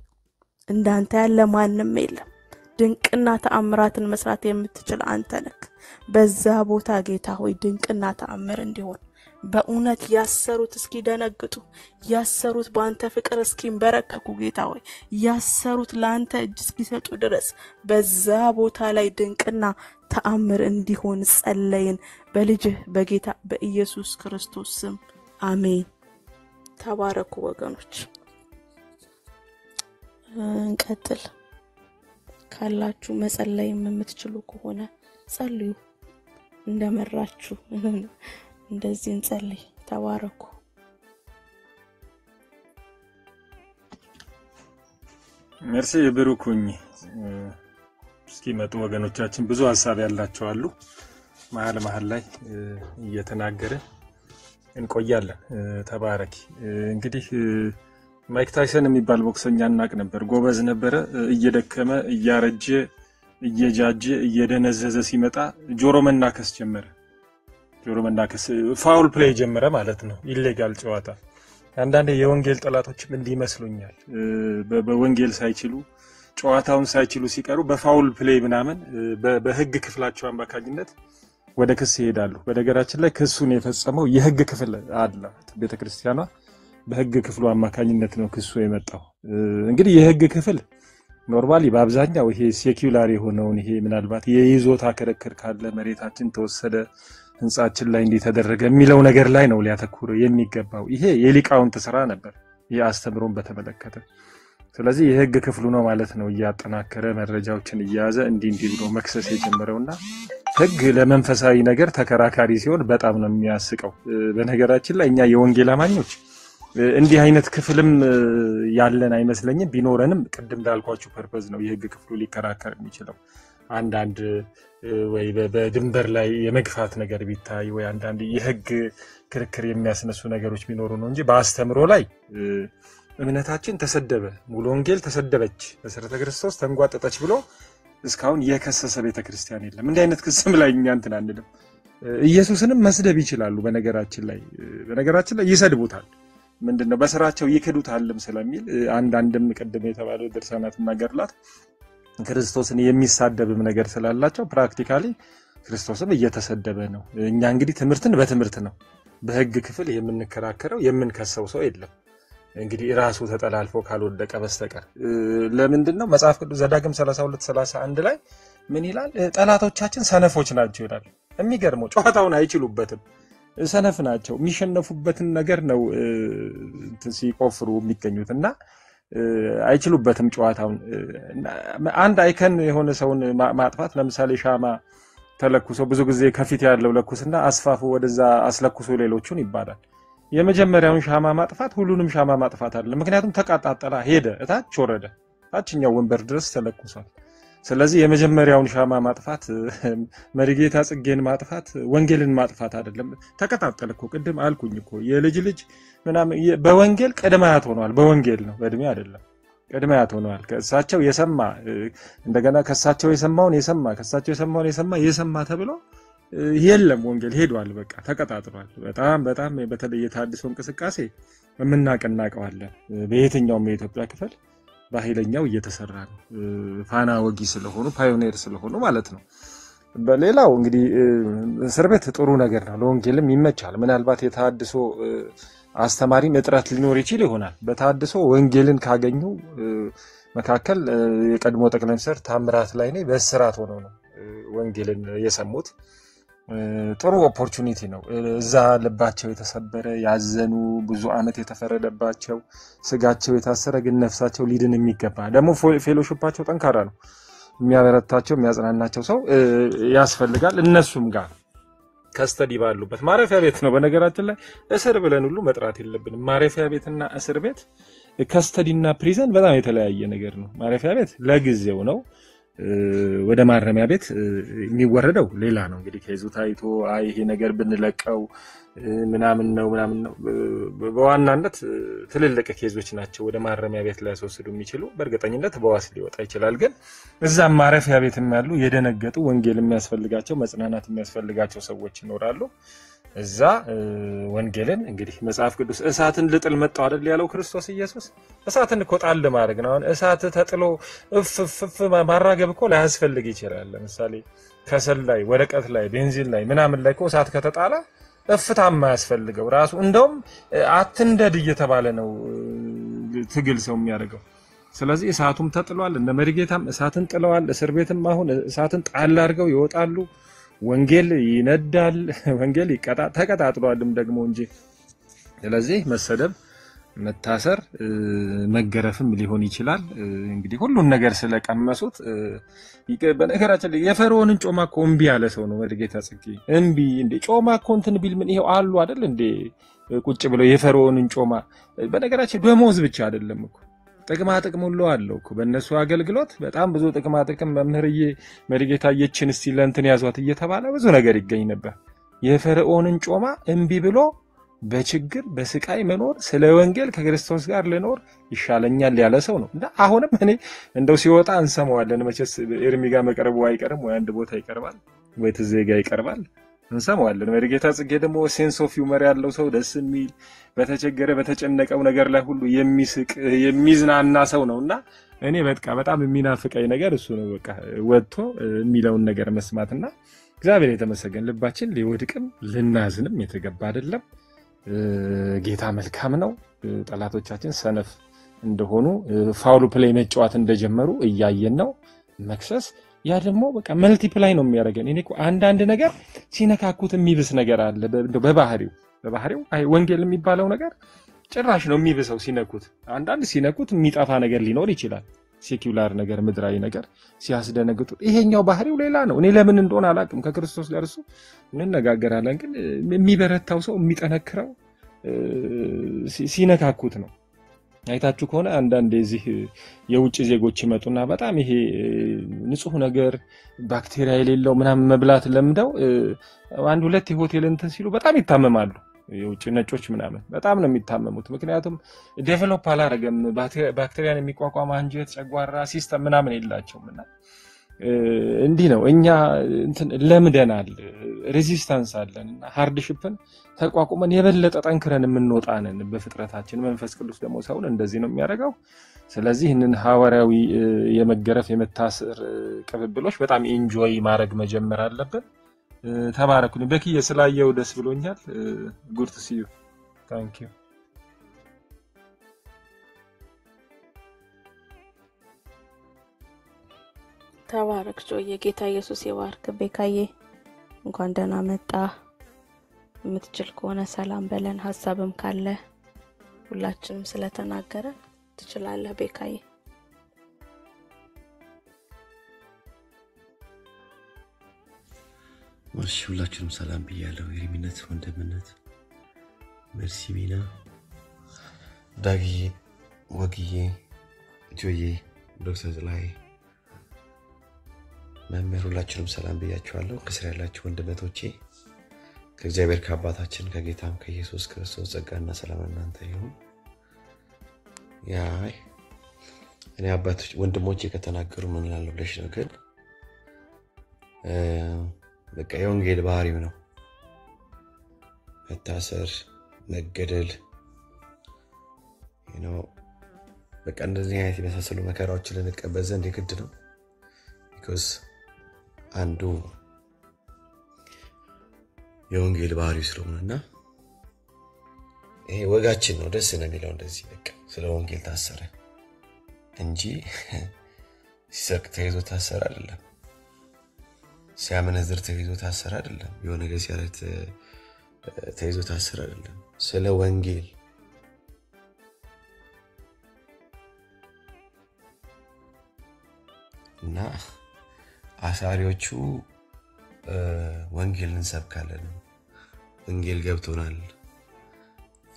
እንዳንተ ያለ ማንም የለም። ድንቅና ተአምራትን መስራት የምትችል አንተ ነህ። በዛ ቦታ ጌታ ሆይ ድንቅና ተአምር እንዲሆን በእውነት ያሰሩት እስኪ ደነግጡ፣ ያሰሩት በአንተ ፍቅር እስኪንበረከኩ ጌታ ሆይ ያሰሩት ለአንተ እጅ እስኪሰጡ ድረስ በዛ ቦታ ላይ ድንቅና ተአምር እንዲሆን ጸለይን በልጅህ በጌታ በኢየሱስ ክርስቶስ ስም አሜን። ተባረኩ ወገኖች። እንቀጥል። ካላችሁ መጸለይም የምትችሉ ከሆነ ጸልዩ። እንደመራችሁ እንደዚህ እንጸልይ። ተባረኩ። መርሲ ብሩኩኝ። እስኪ መጡ ወገኖቻችን ብዙ ሐሳብ ያላቸው አሉ። መሀል ላይ እየተናገረ እንቆያለን። ተባረኪ። እንግዲህ ማይክ ታይሰን የሚባል ቦክሰኛ እናቅ ነበር። ጎበዝ ነበረ። እየደከመ እያረጀ እየጃጀ እየደነዘዘ ሲመጣ ጆሮ መናከስ ጀመረ። ጆሮ መናከስ ፋውል ፕሌይ ጀመረ ማለት ነው። ኢሌጋል ጨዋታ። አንዳንዴ የወንጌል ጠላቶችም እንዲመስሉኛል። በወንጌል ሳይችሉ ጨዋታውን ሳይችሉ ሲቀሩ በፋውል ፕሌይ ምናምን በህግ ክፍላቸው አማካኝነት ወደ ክስ ይሄዳሉ። በነገራችን ላይ ክሱን የፈጸመው የህግ ክፍል አለ ቤተክርስቲያኗ። በህግ ክፍሉ አማካኝነት ነው ክሱ የመጣው። እንግዲህ የህግ ክፍል ኖርማሊ በአብዛኛው ይሄ ሴኩላር የሆነውን ይሄ ምናልባት የይዞታ ክርክር ካለ መሬታችን ተወሰደ ህንጻችን ላይ እንዲተደረገ የሚለው ነገር ላይ ነው ሊያተኩር የሚገባው። ይሄ የሊቃውንት ስራ ነበር የአስተምሮን በተመለከተ። ስለዚህ የህግ ክፍሉ ነው ማለት ነው እያጠናከረ መረጃዎችን እያያዘ እንዲህ ብሎ መክሰስ የጀመረውና ህግ ለመንፈሳዊ ነገር ተከራካሪ ሲሆን በጣም ነው የሚያስቀው። በነገራችን ላይ እኛ የወንጌል አማኞች እንዲህ አይነት ክፍልም ያለን አይመስለኝም። ቢኖረንም ቅድም እንዳልኳችሁ ፐርፐዝ ነው የህግ ክፍሉ ሊከራከር የሚችለው። አንዳንድ ወይ በድንበር ላይ የመግፋት ነገር ቢታይ ወይ አንዳንድ የህግ ክርክር የሚያስነሱ ነገሮች ቢኖሩ ነው እንጂ በአስተምሮ ላይ እምነታችን ተሰደበ፣ ሙሉ ወንጌል ተሰደበች፣ መሰረተ ክርስቶስ ተንጓጠጠች ብሎ እስካሁን የከሰሰ ቤተክርስቲያን የለም። እንዲህ አይነት ክስም ላይ እኛ እንትን አንልም። ኢየሱስንም መስደብ ይችላሉ። በነገራችን ላይ ይሰድቡታል። ምንድነው በስራቸው ይክዱታልም ስለሚል አንዳንድም ቅድም የተባለው ድርሳናትና ገድላት ክርስቶስን የሚሳደብም ነገር ስላላቸው ፕራክቲካሊ ክርስቶስም እየተሰደበ ነው። እኛ እንግዲህ ትምህርትን በትምህርት ነው በህግ ክፍል የምንከራከረው። የምንከሰው ሰው የለም እንግዲህ ራሱ ተጠላልፎ ካልወደቀ በስተቀር። ለምንድነው መጽሐፍ ቅዱስ ዘዳግም 32:31 ላይ ምን ይላል? ጠላቶቻችን ሰነፎች ናቸው ይላል። የሚገርመው ጨዋታውን አይችሉበትም፣ ሰነፍ ናቸው። የሚሸነፉበትን ነገር ነው ሲቆፍሩ የሚገኙትና አይችሉበትም ጨዋታውን። አንድ አይከን የሆነ ሰውን ማጥፋት ለምሳሌ ሻማ ተለኩሶ ብዙ ጊዜ ከፊት ያለው ለኩስና አስፋፉ ወደዛ አስለኩሶ ሌሎቹን ይባላል። የመጀመሪያውን ሻማ ማጥፋት ሁሉንም ሻማ ማጥፋት አይደለም። ምክንያቱም ተቃጣጠላ ሄደ፣ እታች ወረደ፣ ታችኛው ወንበር ድረስ ተለኩሷል። ስለዚህ የመጀመሪያውን ሻማ ማጥፋት መሪጌታ ጽጌን ማጥፋት ወንጌልን ማጥፋት አይደለም። ተቀጣጠለ እኮ ቅድም አልኩኝ እኮ የልጅ ልጅ ምናምን በወንጌል ቀድማያት ሆነዋል። በወንጌል ነው በእድሜ አይደለም። ቀድማያት ሆነዋል። ከእሳቸው የሰማ እንደገና ከእሳቸው የሰማውን የሰማ ተብሎ የለም ወንጌል ሄዷል። በቃ ተቀጣጥሏል። በጣም በተለይ የታድሶ እንቅስቃሴ የምናቀናቀዋለን በየትኛውም የኢትዮጵያ ክፍል በኃይለኛው እየተሰራ ነው። ፋና ወጊ ስለሆኑ ፓዮኒር ስለሆኑ ማለት ነው። በሌላው እንግዲህ እስር ቤት ጥሩ ነገር ነው፣ ለወንጌልም ይመቻል። ምናልባት የታድሶ አስተማሪም እጥረት ሊኖር ይችል ይሆናል። በታድሶ ወንጌልን ካገኙ መካከል የቀድሞ ጠቅላይ ሚኒስትር ታምራት ላይኔ በእስራት ሆነው ነው ወንጌልን የሰሙት። ጥሩ ኦፖርቹኒቲ ነው። እዛ ልባቸው የተሰበረ ያዘኑ ብዙ አመት የተፈረደባቸው ስጋቸው የታሰረ ግን ነፍሳቸው ሊድን የሚገባ ደግሞ ፌሎሺፓቸው ጠንካራ ነው። የሚያበረታቸው የሚያጽናናቸው ሰው ያስፈልጋል። እነሱም ጋር ከስተዲ ባሉበት ማረፊያ ቤት ነው። በነገራችን ላይ እስር ብለን ሁሉ መጥራት የለብንም። ማረፊያ ቤትና እስር ቤት ከስተዲና ፕሪዘን በጣም የተለያየ ነገር ነው። ማረፊያ ቤት ለጊዜው ነው። ወደ ማረሚያ ቤት የሚወረደው ሌላ ነው። እንግዲህ ከይዙ ታይቶ ይሄ ነገር ብንለቀው ምናምን ነው። በዋናነት ትልልቅ ኬዞች ናቸው ወደ ማረሚያ ቤት ላይ ያስወስዱ የሚችሉ። በእርግጠኝነት በዋስ ሊወጣ ይችላል። ግን እዛም ማረፊያ ቤትም ያሉ የደነገጡ ወንጌል የሚያስፈልጋቸው መጽናናት የሚያስፈልጋቸው ሰዎች ይኖራሉ። እዛ ወንጌልን እንግዲህ መጽሐፍ ቅዱስ እሳትን ልጥል መጣው አይደል ያለው ክርስቶስ ኢየሱስ። እሳትን እኮ ጣል ማድረግ ነው። እሳት ተጥሎ እፍ ማራገብ እኮ ላያስፈልግ ይችላል። ለምሳሌ ከሰል ላይ፣ ወረቀት ላይ፣ ቤንዚን ላይ ምናምን ላይ እኮ እሳት ከተጣለ እፍታማ ያስፈልገው ራሱ። እንደውም አትንደድ እየተባለ ነው ትግል ሰው የሚያደርገው። ስለዚህ እሳቱም ተጥሏል። እነ መሪጌታም እሳትን ጥለዋል። እስር ቤትም አሁን እሳትን ጣል አድርገው ይወጣሉ። ወንጌል ይነዳል። ወንጌል ተቀጣጥሏልም ደግሞ እንጂ። ስለዚህ መሰደብ፣ መታሰር፣ መገረፍም ሊሆን ይችላል። እንግዲህ ሁሉን ነገር ስለቀመሱት በነገራችን ላይ የፈርዖንን ጮማ እኮ እምቢ ያለ ሰው ነው መሪጌታ ጽጌ። እምቢ እንዴ ጮማ እኮ እንትን ቢል ምን ይሄው አሉ አይደል እንዴ ቁጭ ብለው የፈርዖንን ጮማ። በነገራችን ደሞዝ ብቻ አይደለም እኮ ጥቅማ ጥቅም ሁሉ አለው እኮ በእነሱ አገልግሎት በጣም ብዙ ጥቅማ ጥቅም። መምህርዬ መሪጌታ የችን እስቲ ለእንትን ያዟት እየተባለ ብዙ ነገር ይገኝ ነበር። የፈርዖንን ጮማ እምቢ ብሎ በችግር በስቃይ መኖር ስለ ወንጌል ከክርስቶስ ጋር ልኖር ይሻለኛል ያለ ሰው ነው። እና አሁንም እኔ እንደው ሲወጣ እንሰማዋለን። መቼስ ኤርሚ ጋር መቅረቡ አይቀርም፣ ወይ አንድ ቦታ ይቀርባል፣ ወይ ትዜጋ ይቀርባል፣ እንሰማዋለን። መሪጌታ ጽጌ ደግሞ ሴንስ ኦፍ ሂውመር ያለው ሰው፣ ደስ የሚል በተቸገረ በተጨነቀው ነገር ላይ ሁሉ የሚስቅ የሚዝናና ሰው ነውና እኔ በጣም የሚናፍቀኝ ነገር እሱ ነው። በቃ ወጥቶ የሚለውን ነገር መስማትና እግዚአብሔር የተመሰገነ ልባችን ሊወድቅም ልናዝንም የተገባ አይደለም። ጌታ መልካም ነው። ጠላቶቻችን ሰነፍ እንደሆኑ ፋውል ፕሌይ መጫወት እንደጀመሩ እያየን ነው። መክሰስ ያ ደግሞ በቃ መልቲፕላይ ነው የሚያደርገን። እኔ እኮ አንዳንድ ነገር ሲነካኩት የሚብስ ነገር አለ በባህሪው ወንጌል የሚባለው ነገር ጭራሽ ነው የሚብሰው ሲነኩት። አንዳንድ ሲነኩት የሚጠፋ ነገር ሊኖር ይችላል፣ ሴኩላር ነገር ምድራዊ ነገር ሲያስደነግጡ። ይሄኛው ባህሪው ሌላ ነው። እኔ ለምን እንደሆነ አላውቅም። ከክርስቶስ ጋር እሱ እንነጋገራለን። ግን የሚበረታው ሰው የሚጠነክረው ሲነካኩት ነው። አይታችሁ ከሆነ አንዳንድ እዚህ የውጭ ዜጎች ይመጡና በጣም ይሄ ንጹህ ነገር ባክቴሪያ የሌለው ምናምን መብላት ለምደው አንድ ሁለት የሆቴል እንትን ሲሉ በጣም ይታመማሉ። የውጭ ነጮች ምናምን በጣም ነው የሚታመሙት። ምክንያቱም ዴቨሎፕ አላረገም። ባክቴሪያን የሚቋቋም አንጀት፣ ጨጓራ ሲስተም ምናምን የላቸውምና እንዲህ ነው። እኛ እንትን ለምደናል፣ ሬዚስታንስ አለንና ሃርድሺፕን ተቋቁመን የበለጠ ጠንክረን የምንወጣነን በፍጥረታችን። መንፈስ ቅዱስ ደግሞ ሰውን እንደዚህ ነው የሚያደርገው። ስለዚህ እንን ሐዋርያዊ የመገረፍ የመታሰር ቅብብሎች በጣም ኢንጆይ ማድረግ መጀመር አለብን። ተባረኩኝ። በኪየ ስላየው ደስ ብሎኛል። ጉድ ቱ ሲ ዩ ታንክ ዩ። ተባረክ ጆዬ። ጌታ ኢየሱስ ይባርክ። ቤካዬ እንኳን ደህና መጣ። የምትችል ከሆነ ሰላም በለን። ሐሳብም ካለ ሁላችንም ስለተናገረ ትችላለህ ቤካዬ። እሺ ሁላችንም ሰላም ብያለሁ። የሪሚነት ወንድምነት መርሲ ሚና ዳጊ ወግዬ ጆዬ ዶክተር ላይ መምህር ሁላችሁንም ሰላም ብያችኋለሁ። ከስር ያላችሁ ወንድሞቼ ከእግዚአብሔር ከአባታችን ከጌታም ከኢየሱስ ክርስቶስ ጸጋና ሰላም እናንተ ይሁን። ያይ እኔ አባቶች ወንድሞቼ ከተናገሩ ምን ላለው ብለሽ ነው ግን በቃ የወንጌል ባህሪው ነው መታሰር መገደል በቃ እንደዚህ አይነት የመሳሰሉ መከራዎችን ልንቀበል ዘንድ የግድ ነው። because አንዱ የወንጌል ባህሪው ስለሆነና ይሄ ወጋችን ነው። ደስ ነው የሚለው እንደዚህ በቃ ስለ ወንጌል ታሰረ እንጂ ሲሰርቅ ተይዞ ታሰረ አይደለም። ሲያመነዝር ተይዞ ታሰረ አይደለም። የሆነ ነገር ሲያረት ተይዞ ታሰረ አይደለም። ስለ ወንጌል እና አሳሪዎቹ ወንጌል እንሰብካለን ወንጌል ገብቶናል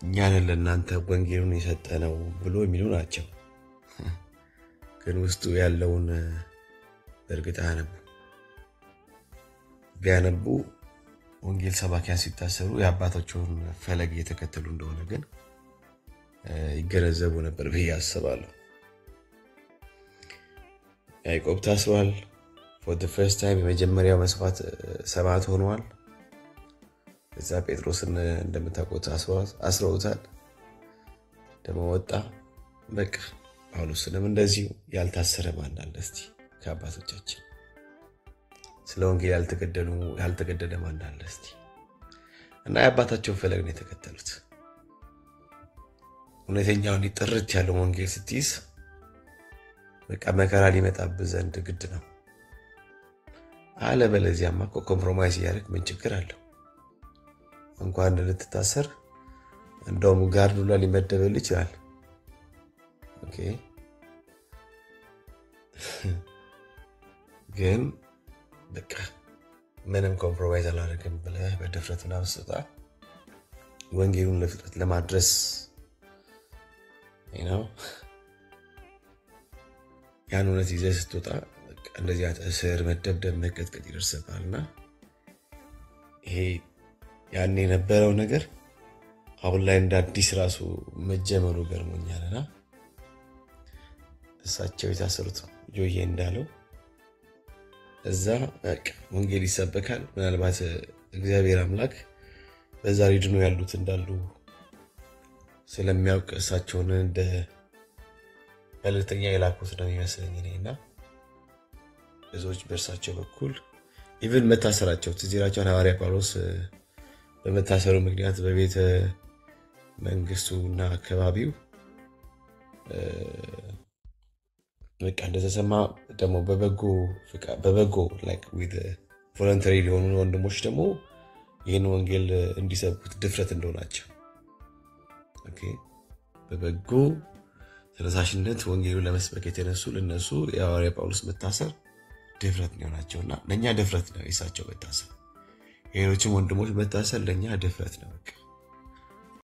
እኛን ለእናንተ ወንጌሉን የሰጠነው ብሎ የሚሉ ናቸው። ግን ውስጡ ያለውን እርግጥ ቢያነቡ ወንጌል ሰባኪያን ሲታሰሩ የአባቶቹን ፈለግ እየተከተሉ እንደሆነ ግን ይገነዘቡ ነበር ብዬ አስባለሁ። ያዕቆብ ታስሯል። for the first time የመጀመሪያው መስዋዕት ሰማዕት ሆኗል። እዛ ጴጥሮስን እንደምታውቁት አስረውታል። ደግሞ ወጣ። በቃ ጳውሎስንም እንደዚህ ያልታሰረ ማን አለ እስቲ ከአባቶቻችን? ስለ ወንጌል ያልተገደለ ማን አለ እስቲ? እና የአባታቸውን ፈለግ ነው የተከተሉት። እውነተኛውን ጥርት ያለው ወንጌል ስትይዝ በቃ መከራ ሊመጣብህ ዘንድ ግድ ነው። አለበለዚያማ ኮምፕሮማይዝ ያደርግ ምን ችግር አለው? እንኳን ልትታሰር እንደውም ጋርድ ሁላ ሊመደብል ይችላል። ኦኬ ግን በቃ ምንም ኮምፕሮማይዝ አላደርግም ብለህ በድፍረትና በስጣ ወንጌሉን ለፍጥረት ለማድረስ ያን እውነት ይዘህ ስትወጣ እንደዚህ እስር መደብደብ መቀጥቀጥ ይደርስብሃልና ይሄ ያኔ የነበረው ነገር አሁን ላይ እንደ አዲስ ራሱ መጀመሩ ገርሞኛልና እሳቸው የታሰሩት ጆዬ እንዳለው እዛ ወንጌል ይሰበካል። ምናልባት እግዚአብሔር አምላክ በዛ ሪጅኑ ያሉት እንዳሉ ስለሚያውቅ እሳቸውን እንደ መልእክተኛ የላኩት ነው የሚመስለኝ እኔና ብዙዎች በእርሳቸው በኩል ኢቭን መታሰራቸው ትዝራቸው ሐዋርያ ጳውሎስ በመታሰሩ ምክንያት በቤተ መንግስቱና አካባቢው በቃ እንደተሰማ ደግሞ በበጎ like with voluntary የሆኑ ወንድሞች ደግሞ ይህን ወንጌል እንዲሰብኩት ድፍረት እንደሆናቸው ኦኬ በበጎ ተነሳሽነት ወንጌሉን ለመስበክ የተነሱ ለነሱ የሐዋርያ ጳውሎስ መታሰር ድፍረት ነውናቸውና ለኛ ድፍረት ነው። ኢሳቸው መታሰር የሌሎችም ወንድሞች መታሰር ለኛ ድፍረት ነው። በቃ